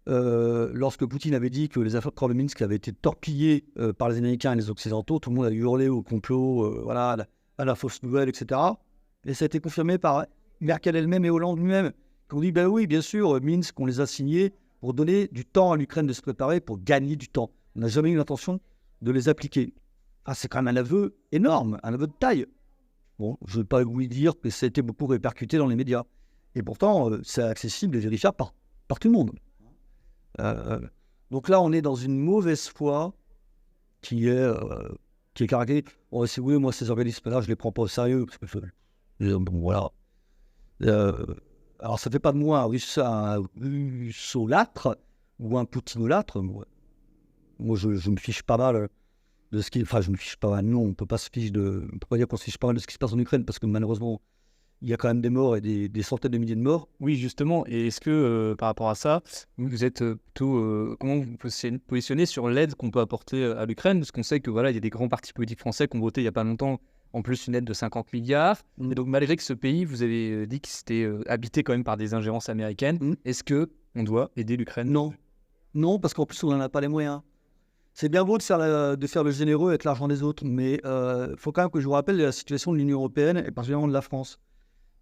lorsque Poutine avait dit que les accords de Minsk avaient été torpillés par les Américains et les Occidentaux, tout le monde a hurlé au complot, voilà, à la fausse nouvelle, etc. Et ça a été confirmé par Merkel elle-même et Hollande lui-même, qui ont dit, ben oui, bien sûr, Minsk, on les a signés pour donner du temps à l'Ukraine de se préparer, pour gagner du temps. On n'a jamais eu l'intention de les appliquer. Ah, c'est quand même un aveu énorme, un aveu de taille. Bon, je ne vais pas vous dire que ça a été beaucoup répercuté dans les médias. Et pourtant, c'est accessible et vérifiable par tout le monde. Donc là, on est dans une mauvaise foi qui est caractérisée. Bon, si vous voulez, moi, ces organismes-là, je ne les prends pas au sérieux. Parce que, bon, voilà. Alors, ça ne fait pas de moi un russolâtre ou un poutinolâtre. Moi, je me fiche pas mal de ce qui... Enfin, je me fiche pas mal. Non, on ne peut pas dire qu'on se fiche pas mal de ce qui se passe en Ukraine, parce que malheureusement, il y a quand même des morts et des centaines de milliers de morts. Oui, justement. Et est-ce que, par rapport à ça, vous êtes plutôt... comment vous vous positionnez sur l'aide qu'on peut apporter à l'Ukraine? Parce qu'on sait que voilà, il y a des grands partis politiques français qui ont voté il n'y a pas longtemps, en plus une aide de 50 milliards. Et donc, malgré que ce pays, vous avez dit qu'il c'était habité quand même par des ingérences américaines, est-ce qu'on doit aider l'Ukraine? Non, parce qu'en plus, on n'en a pas les moyens. C'est bien beau de faire le généreux avec l'argent des autres, mais il faut quand même que je vous rappelle la situation de l'Union européenne et particulièrement de la France.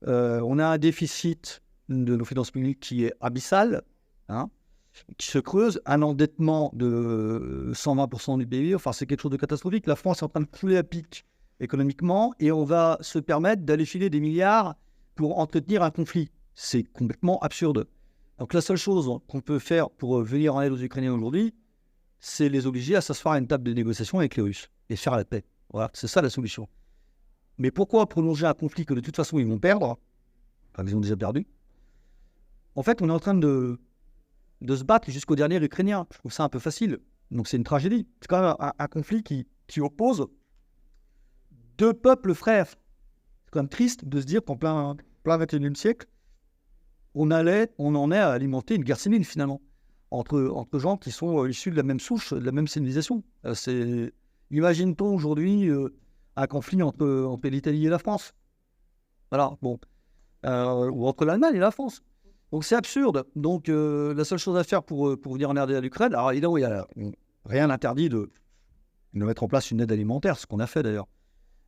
On a un déficit de nos finances publiques qui est abyssal, hein, qui se creuse, un endettement de 120% du PIB, enfin c'est quelque chose de catastrophique. La France est en train de couler à pic économiquement et on va se permettre d'aller filer des milliards pour entretenir un conflit. C'est complètement absurde. Donc la seule chose qu'on peut faire pour venir en aide aux Ukrainiens aujourd'hui, c'est les obliger à s'asseoir à une table de négociation avec les Russes et faire la paix. Voilà, c'est ça la solution. Mais pourquoi prolonger un conflit que de toute façon ils vont perdre, enfin ils ont déjà perdu? En fait, on est en train de se battre jusqu'au dernier Ukrainien. Je trouve ça un peu facile. Donc c'est une tragédie. C'est quand même un conflit qui oppose deux peuples frères. C'est quand même triste de se dire qu'en plein 21e siècle, on en est à alimenter une guerre civile finalement, entre gens qui sont issus de la même souche, de la même civilisation. Imagine-t-on aujourd'hui un conflit entre l'Italie et la France? Voilà, bon. Ou entre l'Allemagne et la France. Donc c'est absurde. Donc la seule chose à faire pour venir en aide à l'Ukraine, alors évidemment, il n'y a rien n'interdit de mettre en place une aide alimentaire, ce qu'on a fait d'ailleurs.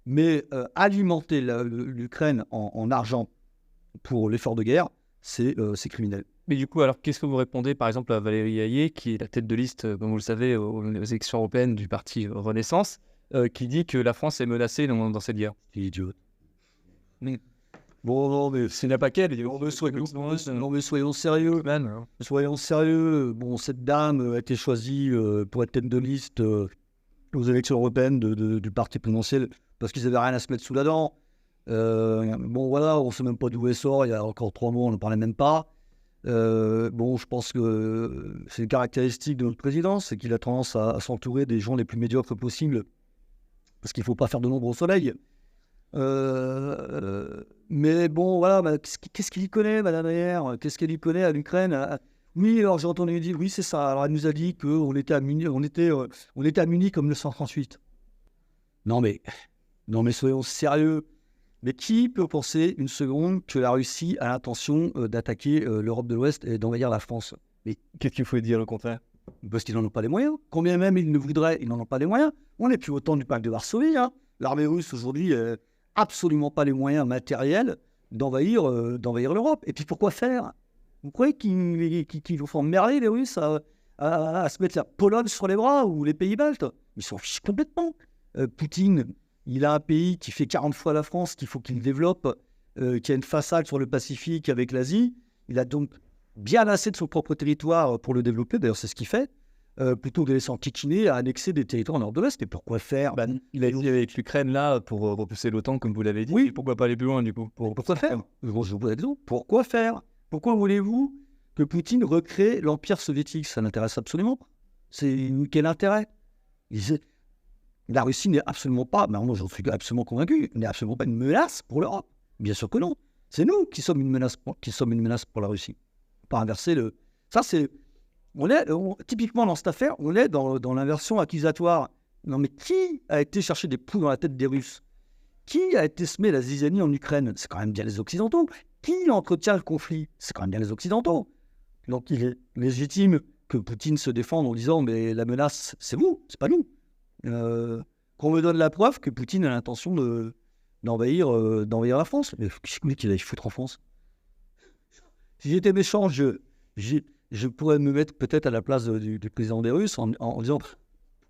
Mais alimenter l'Ukraine en argent pour l'effort de guerre, c'est criminel. Mais du coup, alors qu'est-ce que vous répondez par exemple à Valérie Hayé, qui est la tête de liste, comme vous le savez, aux élections européennes du parti Renaissance, qui dit que la France est menacée dans cette guerre? C'est idiot. Bon, non, mais c'est n'a pas qu'elle. Non, mais soyons sérieux. Soyons sérieux. Bon, cette dame a été choisie pour être tête de liste aux élections européennes du parti présidentiel parce qu'ils n'avaient rien à se mettre sous la dent. Bon, voilà, on ne sait même pas d'où elle sort. Il y a encore 3 mois, on ne parlait même pas. Bon, je pense que c'est une caractéristique de notre président, c'est qu'il a tendance à s'entourer des gens les plus médiocres possibles parce qu'il ne faut pas faire de l'ombre au soleil. Mais Mais bon, voilà, qu'est-ce qu'il y connaît, Madame Ayer? Qu'est-ce qu'elle y connaît à l'Ukraine? Oui, alors j'ai entendu dire, oui, c'est ça. Alors elle nous a dit qu'on était à Munich, on était à Munich comme 1938. Non mais, non mais soyons sérieux. Mais qui peut penser une seconde que la Russie a l'intention d'attaquer l'Europe de l'Ouest et d'envahir la France? Mais Qu'est-ce qu'il faut dire le contraire? parce qu'ils n'en ont pas les moyens. Combien même ils ne voudraient, ils n'en ont pas les moyens. On n'est plus au temps du pacte de Varsovie. Hein. L'armée russe aujourd'hui n'a absolument pas les moyens matériels d'envahir l'Europe. Et puis pourquoi faire? Vous croyez qu'ils vous font emmerder les Russes à se mettre la Pologne sur les bras ou les pays baltes? Ils s'en fichent complètement. Poutine, il a un pays qui fait 40 fois la France, qu'il faut qu'il développe, qui a une façade sur le Pacifique avec l'Asie. Il a donc bien assez de son propre territoire pour le développer. D'ailleurs, c'est ce qu'il fait. Plutôt que de laisser enquiquiner à annexer des territoires en nord de l'Est. Et pourquoi faire? Il a dit avec l'Ukraine là pour repousser l'OTAN, comme vous l'avez dit. Oui. Et pourquoi pas aller plus loin du coup? Pourquoi faire? Je vous pose la question. Pourquoi faire? Pourquoi voulez-vous que Poutine recrée l'Empire soviétique? Ça n'intéresse absolument pas. C'est quel intérêt? La Russie n'est absolument pas, mais moi j'en suis absolument convaincu, n'est absolument pas une menace pour l'Europe. Bien sûr que non. C'est nous qui sommes une menace pour la Russie. Pas inverser le. Ça c'est. Typiquement dans cette affaire, on est dans l'inversion accusatoire. Non mais qui a été chercher des poux dans la tête des Russes? Qui a été semé la zizanie en Ukraine? C'est quand même bien les Occidentaux. Qui entretient le conflit? C'est quand même bien les Occidentaux. Donc il est légitime que Poutine se défende en disant mais la menace c'est vous, c'est pas nous. Qu'on me donne la preuve que Poutine a l'intention d'envahir la France. Mais qu'est-ce qu'il aille foutre en France? Si j'étais méchant, je pourrais me mettre peut-être à la place du président des Russes en disant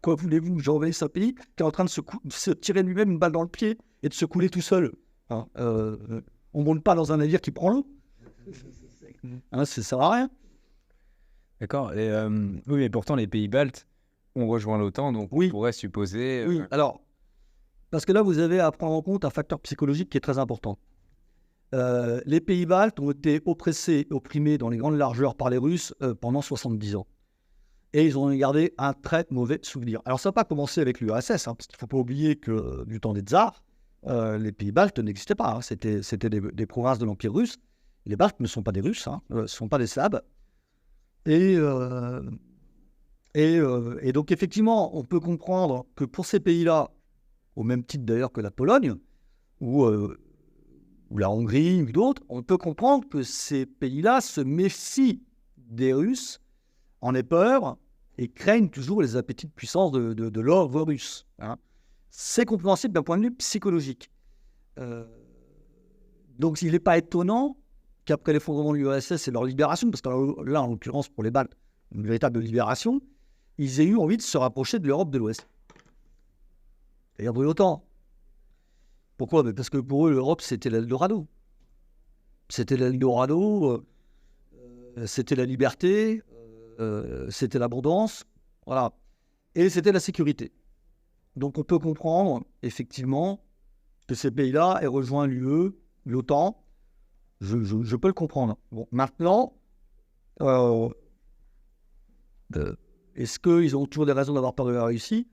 pourquoi voulez-vous que j'envahisse un pays qui est en train de se tirer lui-même une balle dans le pied et de se couler tout seul? Hein, on ne monte pas dans un navire qui prend l'eau. Hein, ça ne sert à rien. D'accord. Et oui, mais pourtant, les pays baltes ont rejoint l'OTAN, donc Oui. on pourrait supposer. Oui, alors, parce que là, vous avez à prendre en compte un facteur psychologique qui est très important. Les pays baltes ont été oppressés, opprimés dans les grandes largeurs par les Russes pendant 70 ans. Et ils ont gardé un très mauvais souvenir. Alors, ça n'a pas commencé avec l'URSS, hein, parce qu'il ne faut pas oublier que du temps des tsars, les pays baltes n'existaient pas. Hein, c'était des provinces de l'Empire russe. Les Baltes ne sont pas des Russes, hein, ne sont pas des Slaves. Et donc, effectivement, on peut comprendre que pour ces pays-là, au même titre d'ailleurs que la Pologne, ou la Hongrie, ou d'autres, on peut comprendre que ces pays-là se méfient des Russes, en aient peur, et craignent toujours les appétits de puissance de l'ordre russe. Hein. C'est compréhensible d'un point de vue psychologique. Donc, il n'est pas étonnant qu'après l'effondrement de l'URSS et leur libération, parce que là, en l'occurrence, pour les Baltes, une véritable libération, ils aient eu envie de se rapprocher de l'Europe de l'Ouest. C'est-à-dire de l'OTAN. Pourquoi? Parce que pour eux, l'Europe, c'était l'Eldorado. C'était l'Eldorado, c'était la liberté, c'était l'abondance, voilà. Et c'était la sécurité. Donc on peut comprendre, effectivement, que ces pays-là aient rejoint l'UE, l'OTAN. Je peux le comprendre. Bon, maintenant, est-ce qu'ils ont toujours des raisons d'avoir peur de la Russie?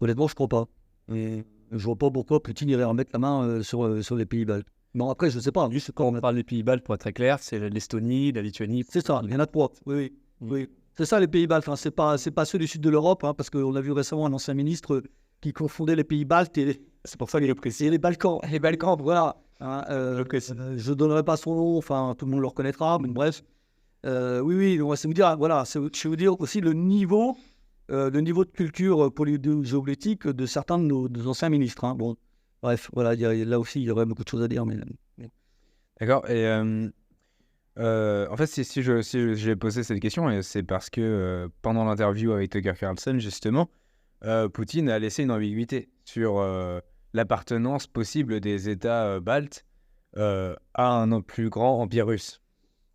Honnêtement, je ne crois pas. Et je ne vois pas pourquoi Poutine irait remettre la main sur les pays baltes. Non, après, je ne sais pas. Juste quand on parle des pays baltes, pour être très clair, c'est l'Estonie, la Lituanie. C'est ça, il y en a 3. Oui. C'est ça les pays baltes. Hein. C'est pas ceux du sud de l'Europe, hein, parce qu'on a vu récemment un ancien ministre qui confondait les pays baltes et C'est pour ça qu'il est précis. les Balkans. Les Balkans, voilà. Hein, je ne donnerai pas son nom, enfin, tout le monde le reconnaîtra, mais bref. Oui, c'est vous dire, voilà, je vais vous dire aussi le niveau de culture géopolitique de certains de nos anciens ministres. Hein. Bon, bref, voilà, là aussi, il y aurait beaucoup de choses à dire. Mais... D'accord. Et en fait, si j'ai posé cette question, c'est parce que pendant l'interview avec Tucker Carlson, justement, Poutine a laissé une ambiguïté sur l'appartenance possible des États baltes à un plus grand empire russe.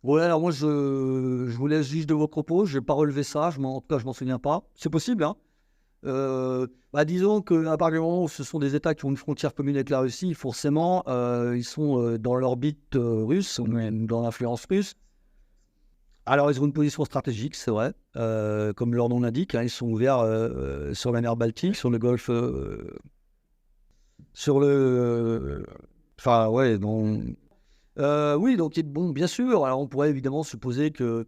Ouais, alors moi, je vous laisse juste de vos propos. Je n'ai pas relevé ça. En tout cas, je ne m'en souviens pas. C'est possible, hein. Disons qu'à partir du moment où ce sont des États qui ont une frontière commune avec la Russie, forcément, ils sont dans l'orbite russe, dans l'influence russe. Alors, ils ont une position stratégique, c'est vrai. Comme leur nom l'indique, hein, ils sont ouverts sur la mer Baltique, sur le golfe... Enfin, ouais, oui, donc bon, bien sûr. Alors, on pourrait évidemment supposer que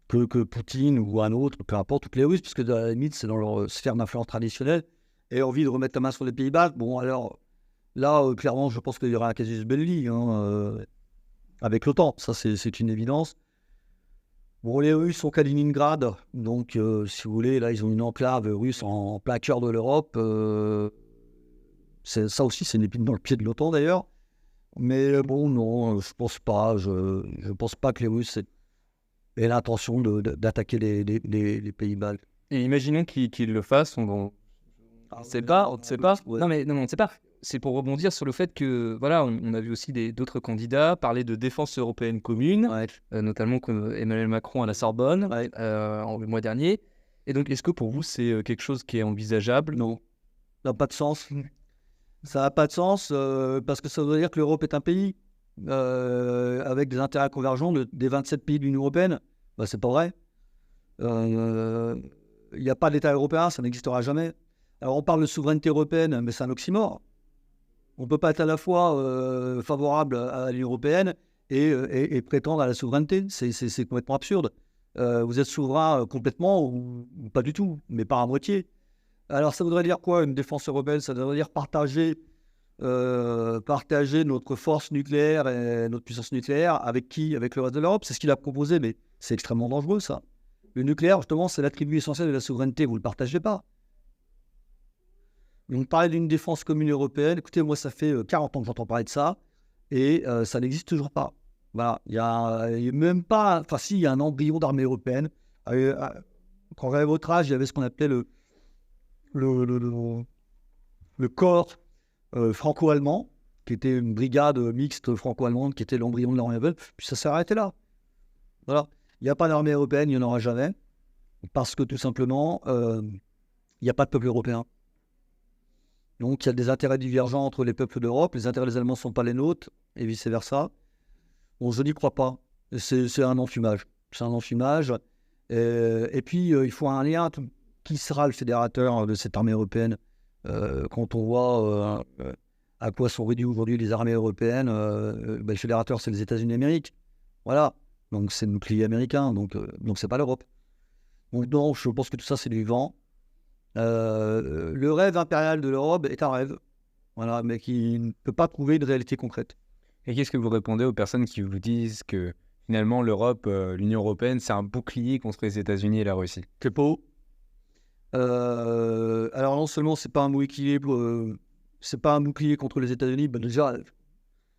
Poutine ou un autre, peu importe, toutes les Russes, puisque à la limite, c'est dans leur sphère d'influence traditionnelle, aient envie de remettre la main sur les pays baltes. Bon, alors là, clairement, je pense qu'il y aura un casus belli avec l'OTAN. Ça, c'est une évidence. Bon, les Russes sont Kaliningrad, donc si vous voulez, là, ils ont une enclave russe en plein cœur de l'Europe. Ça aussi, c'est une épine dans le pied de l'OTAN, d'ailleurs. Mais bon, non, je pense pas. Je pense pas que les Russes aient l'intention d'attaquer les pays baltes. Et imaginons qu'ils le fassent, on ne sait pas, on ne sait pas. Ouais. Non, on ne sait pas. C'est pour rebondir sur le fait que, voilà, on a vu aussi d'autres candidats parler de défense européenne commune, Ouais. notamment comme Emmanuel Macron à la Sorbonne Ouais. le mois dernier. Et donc, est-ce que pour vous, c'est quelque chose qui est envisageable? Non, ça n'a pas de sens. Ça n'a pas de sens parce que ça veut dire que l'Europe est un pays avec des intérêts convergents des 27 pays de l'Union européenne. Bah, c'est pas vrai. Il n'y a pas d'État européen, ça n'existera jamais. Alors on parle de souveraineté européenne, mais c'est un oxymore. On ne peut pas être à la fois favorable à l'Union européenne et prétendre à la souveraineté. C'est complètement absurde. Vous êtes souverain complètement ou pas du tout, mais pas à moitié. Alors ça voudrait dire quoi, une défense européenne? Ça voudrait dire partager notre force nucléaire et notre puissance nucléaire avec qui? Avec le reste de l'Europe. C'est ce qu'il a proposé, mais c'est extrêmement dangereux, ça. Le nucléaire, justement, c'est l'attribut essentiel de la souveraineté. Vous ne le partagez pas. On parlait d'une défense commune européenne. Écoutez, moi, ça fait 40 ans que j'entends parler de ça et ça n'existe toujours pas. Voilà. Il y a même pas... Enfin, si, il y a un embryon d'armée européenne. Quand j'avais votre âge, il y avait ce qu'on appelait le corps franco-allemand, qui était une brigade mixte franco-allemande, qui était l'embryon de l'armée européenne. Puis ça s'est arrêté là. Voilà. Il n'y a pas d'armée européenne, il n'y en aura jamais. Parce que tout simplement, il n'y a pas de peuple européen. Donc, il y a des intérêts divergents entre les peuples d'Europe. Les intérêts des Allemands ne sont pas les nôtres, et vice-versa. Bon, je n'y crois pas. C'est un enfumage. C'est un enfumage. Et puis, il faut un lien. Qui sera le fédérateur de cette armée européenne quand on voit à quoi sont réduites aujourd'hui les armées européennes, le fédérateur, c'est les États-Unis d'Amérique. Voilà. Donc, c'est le bouclier américain. Donc c'est pas l'Europe. Donc, non, je pense que tout ça, c'est du vent. Le rêve impérial de l'Europe est un rêve, voilà, mais qui ne peut pas prouver une réalité concrète. Et qu'est-ce que vous répondez aux personnes qui vous disent que finalement l'Europe, l'Union européenne, c'est un bouclier contre les États-Unis et la Russie? C'est faux. Alors non seulement c'est pas un bouclier, c'est pas un bouclier contre les États-Unis, ben déjà,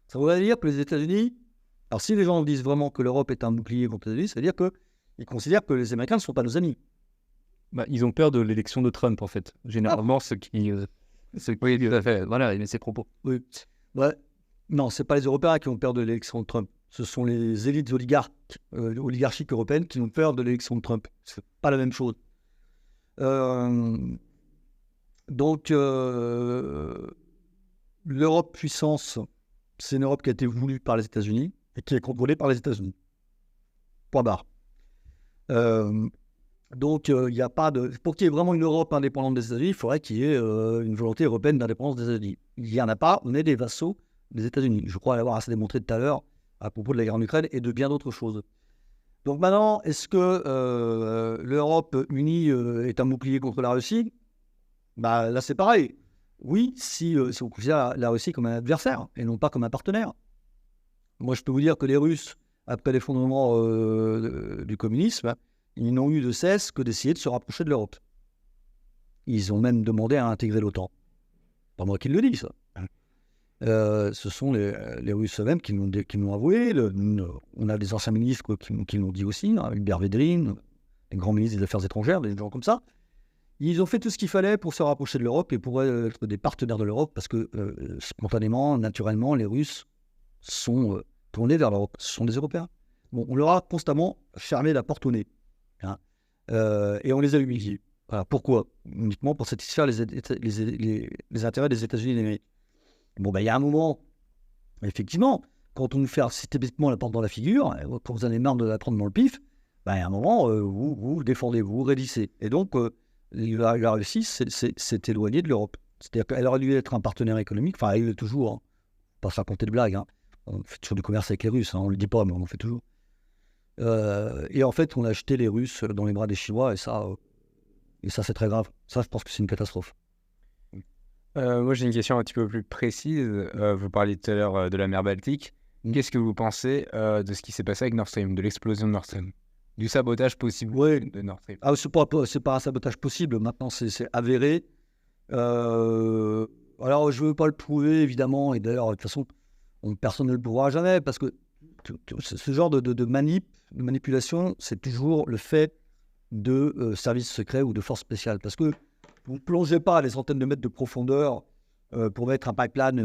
ça voudrait dire que les États-Unis. Alors si les gens disent vraiment que l'Europe est un bouclier contre les États-Unis, ça veut dire qu'ils considèrent que les Américains ne sont pas nos amis. Bah, ils ont peur de l'élection de Trump, en fait. Généralement, ceux qui... Oui, tout à fait. Voilà, il met ses propos. Oui. Ouais. Non, c'est pas les Européens qui ont peur de l'élection de Trump. Ce sont les élites oligarchiques européennes qui ont peur de l'élection de Trump. C'est pas la même chose. Donc, l'Europe puissance, c'est une Europe qui a été voulue par les États-Unis et qui est contrôlée par les États-Unis. Point barre. Donc, il n'y a pas de... Pour qu'il y ait vraiment une Europe indépendante des États-Unis, il faudrait qu'il y ait une volonté européenne d'indépendance des États-Unis. Il n'y en a pas, on est des vassaux des États-Unis. Je crois l'avoir assez démontré tout à l'heure à propos de la guerre en Ukraine et de bien d'autres choses. Donc maintenant, est-ce que l'Europe unie est un bouclier contre la Russie? Bah, là, c'est pareil. Oui, si on considère la Russie comme un adversaire et non pas comme un partenaire. Moi, je peux vous dire que les Russes, après l'effondrement du communisme, ils n'ont eu de cesse que d'essayer de se rapprocher de l'Europe. Ils ont même demandé à intégrer l'OTAN. Pas moi qui le dis, ça. Ce sont les Russes eux-mêmes qui l'ont avoué. On a des anciens ministres qui l'ont dit aussi, hein, Hubert Védrine, les grands ministres des Affaires étrangères, des gens comme ça. Ils ont fait tout ce qu'il fallait pour se rapprocher de l'Europe et pour être des partenaires de l'Europe parce que spontanément, naturellement, les Russes sont tournés vers l'Europe. Ce sont des Européens. Bon, on leur a constamment fermé la porte au nez. Hein, et on les a humiliés. Voilà. Pourquoi? Uniquement pour satisfaire les intérêts des États-Unis d'Amérique. Bon, ben, il y a un moment, effectivement, quand on nous fait systématiquement la porte dans la figure, quand vous en avez marre de la prendre dans le pif, ben, il y a un moment, vous défendez, vous raidissez. Et donc, la Russie s'est éloignée de l'Europe. C'est-à-dire qu'elle aurait dû être un partenaire économique, enfin, elle est toujours, hein. pas se raconter de blagues. Hein. On fait toujours du commerce avec les Russes, hein, on ne le dit pas, mais on en fait toujours. Et en fait, on a acheté les Russes dans les bras des Chinois, et ça c'est très grave. Ça, je pense que c'est une catastrophe. Moi, j'ai une question un petit peu plus précise. Vous parliez tout à l'heure de la mer Baltique. Qu'est-ce que vous pensez de ce qui s'est passé avec Nord Stream, de l'explosion de Nord Stream, du sabotage possible de Nord Stream? Ah, c'est pas un sabotage possible. Maintenant, c'est avéré. Alors, je ne veux pas le prouver, évidemment. Et d'ailleurs, de toute façon, personne ne le prouvera jamais. Parce que ce genre de manipulation, c'est toujours le fait de services secrets ou de forces spéciales. Parce que vous ne plongez pas à des centaines de mètres de profondeur pour mettre un pipeline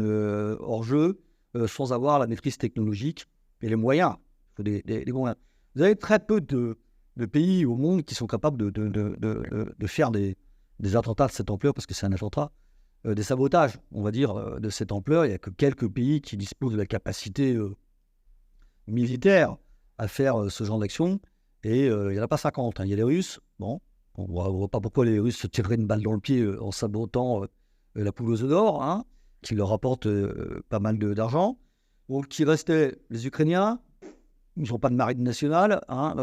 hors jeu sans avoir la maîtrise technologique et les moyens. Il faut des moyens. Vous avez très peu de pays au monde qui sont capables de faire des attentats de cette ampleur, parce que c'est un attentat, des sabotages, on va dire, de cette ampleur. Il n'y a que quelques pays qui disposent de la capacité militaire à faire ce genre d'action, et il n'y en a pas 50. Hein. Il y a les Russes, bon, on ne voit pas pourquoi les Russes se tireraient une balle dans le pied en sabotant la poule aux œufs d'or, hein, qui leur rapporte pas mal d'argent. Donc, il restait les Ukrainiens. Ils n'ont pas de marine nationale, hein,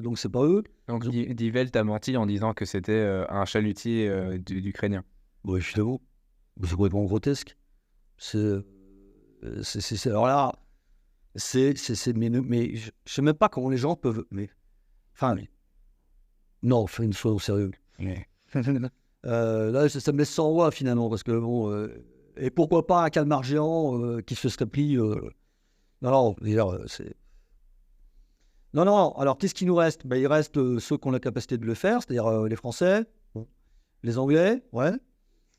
donc c'est pas eux. Donc, Die Welt a menti en disant que c'était un chalutier d'Ukrainien. Oui, évidemment. C'est complètement grotesque. Alors là, mais je ne sais même pas comment les gens peuvent. Non, soyons sérieux. Là, ça me laisse sans voix finalement, parce que bon. Et pourquoi pas un calmar géant qui se serait pris. Non, c'est. Non, alors qu'est-ce qui nous reste? Il reste ceux qui ont la capacité de le faire, c'est-à-dire les Français, les Anglais, ouais,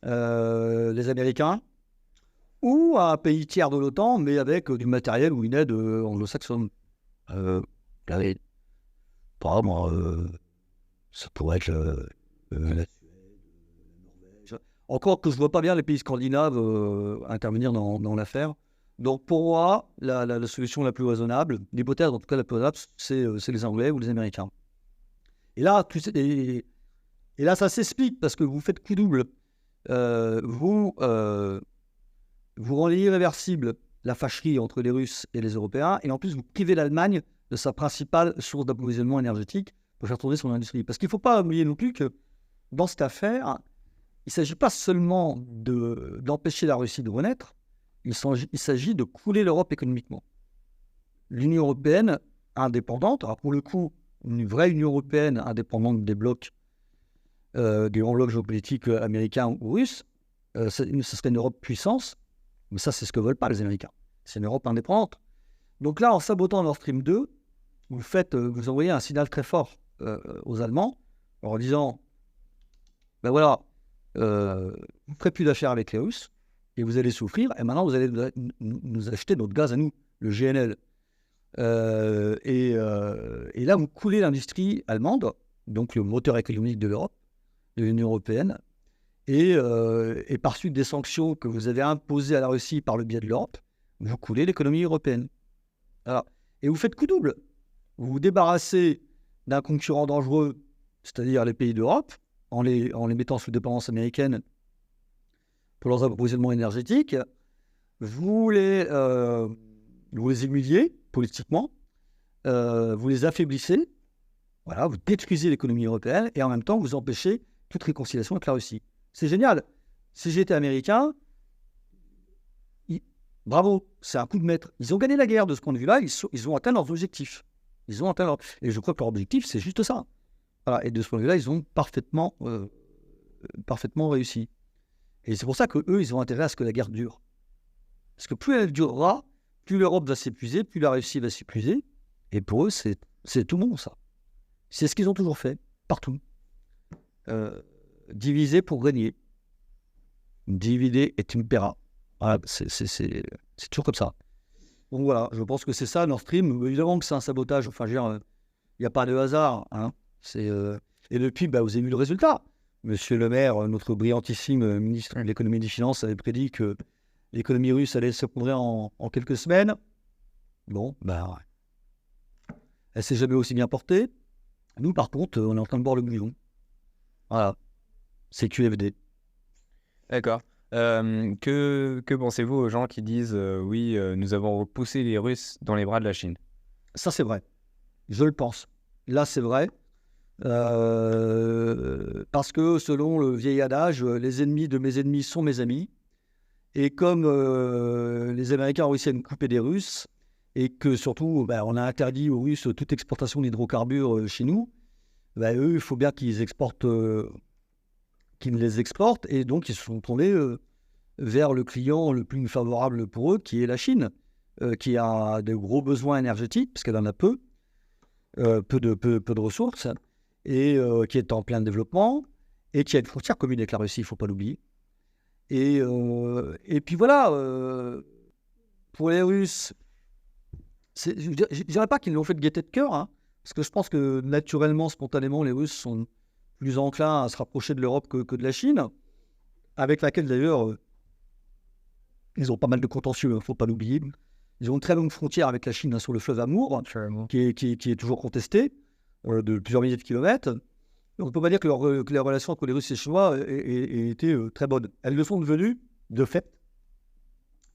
les Américains, ou un pays tiers de l'OTAN, mais avec du matériel ou une aide anglo-saxonne. Pas moi, ça pourrait être la Suède, la Norvège. Encore que je ne vois pas bien les pays scandinaves intervenir dans l'affaire. Donc pour moi, la solution la plus raisonnable, l'hypothèse en tout cas la plus raisonnable, c'est les Anglais ou les Américains. Et là, ça s'explique parce que vous faites coup double. Vous rendez irréversible la fâcherie entre les Russes et les Européens, et en plus vous privez l'Allemagne de sa principale source d'approvisionnement énergétique pour faire tourner son industrie. Parce qu'il ne faut pas oublier non plus que dans cette affaire, il ne s'agit pas seulement d'empêcher la Russie de renaître, il s'agit de couler l'Europe économiquement. L'Union européenne indépendante, alors pour le coup, une vraie Union européenne indépendante des blocs, des grands blocs géopolitiques américains ou russes, ce serait une Europe puissance, mais ça, c'est ce que ne veulent pas les Américains. C'est une Europe indépendante. Donc là, en sabotant Nord Stream 2, vous envoyez un signal très fort aux Allemands en disant, ben voilà, vous ne ferez plus d'affaires avec les Russes, et vous allez souffrir, et maintenant vous allez nous acheter notre gaz à nous, le GNL. Et là, vous coulez l'industrie allemande, donc le moteur économique de l'Europe, de l'Union européenne, et par suite des sanctions que vous avez imposées à la Russie par le biais de l'Europe, vous coulez l'économie européenne. Alors, et vous faites coup double. Vous vous débarrassez d'un concurrent dangereux, c'est-à-dire les pays d'Europe, en les mettant sous dépendance américaine pour leurs approvisionnements énergétiques, vous les humiliez politiquement, vous les affaiblissez, voilà, vous détruisez l'économie européenne et en même temps vous empêchez toute réconciliation avec la Russie. C'est génial. Si j'étais américain, bravo, c'est un coup de maître. Ils ont gagné la guerre de ce point de vue-là, ils ont atteint leurs objectifs. Et je crois que leur objectif, c'est juste ça. Voilà. Et de ce point de vue-là, ils ont parfaitement réussi. Et c'est pour ça qu'eux, ils ont intérêt à ce que la guerre dure. Parce que plus elle durera, plus l'Europe va s'épuiser, plus la Russie va s'épuiser. Et pour eux, c'est tout bon, ça. C'est ce qu'ils ont toujours fait, partout. Diviser pour régner. Divider et impera. Voilà, c'est toujours comme ça. Donc voilà, je pense que c'est ça, Nord Stream. Évidemment que c'est un sabotage. Enfin, je veux dire, il n'y a pas de hasard. Hein. Et depuis, vous avez vu le résultat. Monsieur Le Maire, notre brillantissime ministre de l'économie et des finances, avait prédit que l'économie russe allait s'effondrer en quelques semaines. Bon, elle ne s'est jamais aussi bien portée. Nous, par contre, on est en train de boire le bouillon. Voilà. C'est QFD. D'accord. Que pensez-vous aux gens qui disent oui, nous avons repoussé les Russes dans les bras de la Chine? Ça, c'est vrai. Je le pense. Là, c'est vrai. Parce que selon le vieil adage, les ennemis de mes ennemis sont mes amis. Et comme les Américains ont réussi à nous couper des Russes, et que surtout, on a interdit aux Russes toute exportation d'hydrocarbures chez nous, eux, il faut bien qu'ils exportent, qu'ils les exportent, et donc ils se sont tournés vers le client le plus favorable pour eux, qui est la Chine, qui a de gros besoins énergétiques, parce qu'elle en a peu de ressources, et qui est en plein développement, et qui a une frontière commune avec la Russie, il ne faut pas l'oublier. Et puis voilà, pour les Russes, je ne dirais pas qu'ils l'ont fait de gaieté de cœur, hein, parce que je pense que naturellement, spontanément, les Russes sont plus enclins à se rapprocher de l'Europe que de la Chine, avec laquelle d'ailleurs, ils ont pas mal de contentieux, il ne faut pas l'oublier. Ils ont une très longue frontière avec la Chine sur le fleuve Amour, qui est toujours contestée, de plusieurs milliers de kilomètres. Donc, on ne peut pas dire que les relations entre les Russes et les Chinois aient été très bonnes. Elles le sont devenues, de fait,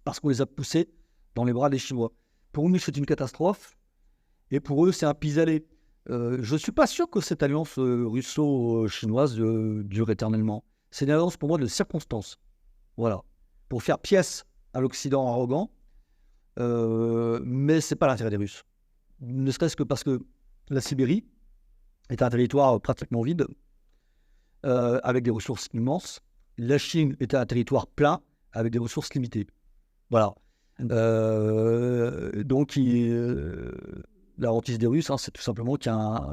parce qu'on les a poussés dans les bras des Chinois. Pour nous, c'est une catastrophe, et pour eux, c'est un pis-aller. Je ne suis pas sûr que cette alliance russo-chinoise dure éternellement. C'est une alliance, pour moi, de circonstances. Voilà. Pour faire pièce à l'Occident arrogant, mais ce n'est pas l'intérêt des Russes. Ne serait-ce que parce que la Sibérie est un territoire pratiquement vide, avec des ressources immenses. La Chine est un territoire plein, avec des ressources limitées. Voilà. Donc, la hantise des Russes, c'est tout simplement qu'il y a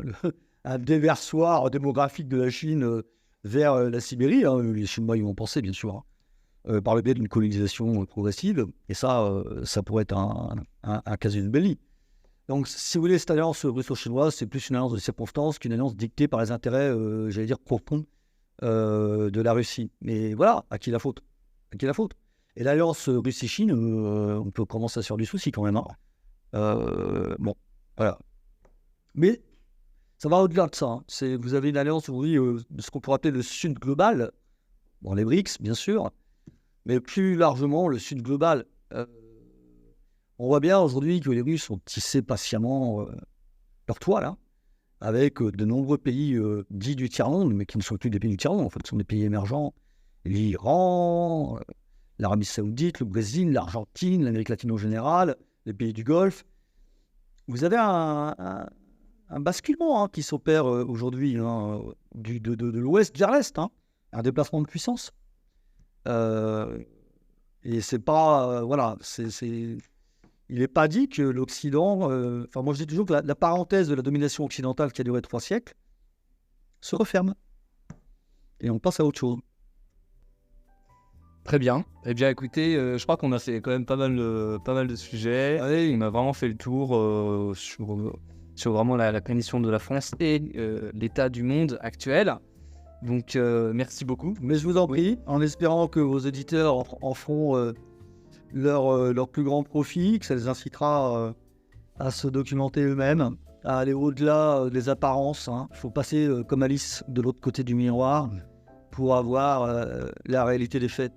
un déversoir démographique de la Chine vers la Sibérie. Les Chinois y ont pensé, bien sûr, par le biais d'une colonisation progressive. Et ça pourrait être un casus belli. Donc, si vous voulez, cette alliance russo-chinoise, c'est plus une alliance de circonstances qu'une alliance dictée par les intérêts, j'allais dire, profonds de la Russie. Mais voilà, à qui la faute? À qui la faute? Et l'alliance Russie-Chine, on peut commencer à se faire du souci quand même. Bon, voilà. Mais ça va au-delà de ça. Hein. Vous avez une alliance aujourd'hui de ce qu'on pourrait appeler le Sud global. Bon, les BRICS, bien sûr. Mais plus largement, le Sud global. On voit bien aujourd'hui que les Russes ont tissé patiemment leur toile, hein, avec de nombreux pays dits du tiers-monde, mais qui ne sont plus des pays du tiers-monde, en fait, ce sont des pays émergents. L'Iran, l'Arabie Saoudite, le Brésil, l'Argentine, l'Amérique latine en général, les pays du Golfe. Vous avez un basculement qui s'opère aujourd'hui de l'ouest vers l'est, hein, un déplacement de puissance. Et c'est pas... voilà, il n'est pas dit que l'Occident... moi, je dis toujours que la parenthèse de la domination occidentale qui a duré 3 siècles se referme. Et on passe à autre chose. Très bien. Eh bien, écoutez, je crois qu'on a fait quand même pas mal de sujets. On a vraiment fait le tour sur vraiment la condition de la France et l'état du monde actuel. Donc, merci beaucoup. Mais je vous en prie, en espérant que vos éditeurs en feront leur plus grand profit, que ça les incitera à se documenter eux-mêmes, à aller au-delà des apparences. Il faut passer comme Alice de l'autre côté du miroir pour avoir la réalité des faits.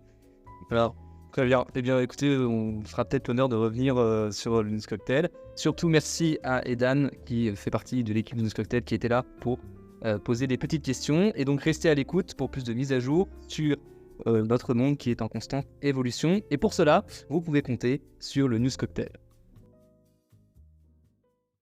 Voilà, très bien. Eh bien, écoutez, on fera peut-être l'honneur de revenir sur le News Cocktail. Surtout, merci à Edan, qui fait partie de l'équipe de News Cocktail, qui était là pour poser des petites questions. Et donc, restez à l'écoute pour plus de mises à jour sur notre monde qui est en constante évolution. Et pour cela, vous pouvez compter sur le News Cocktail.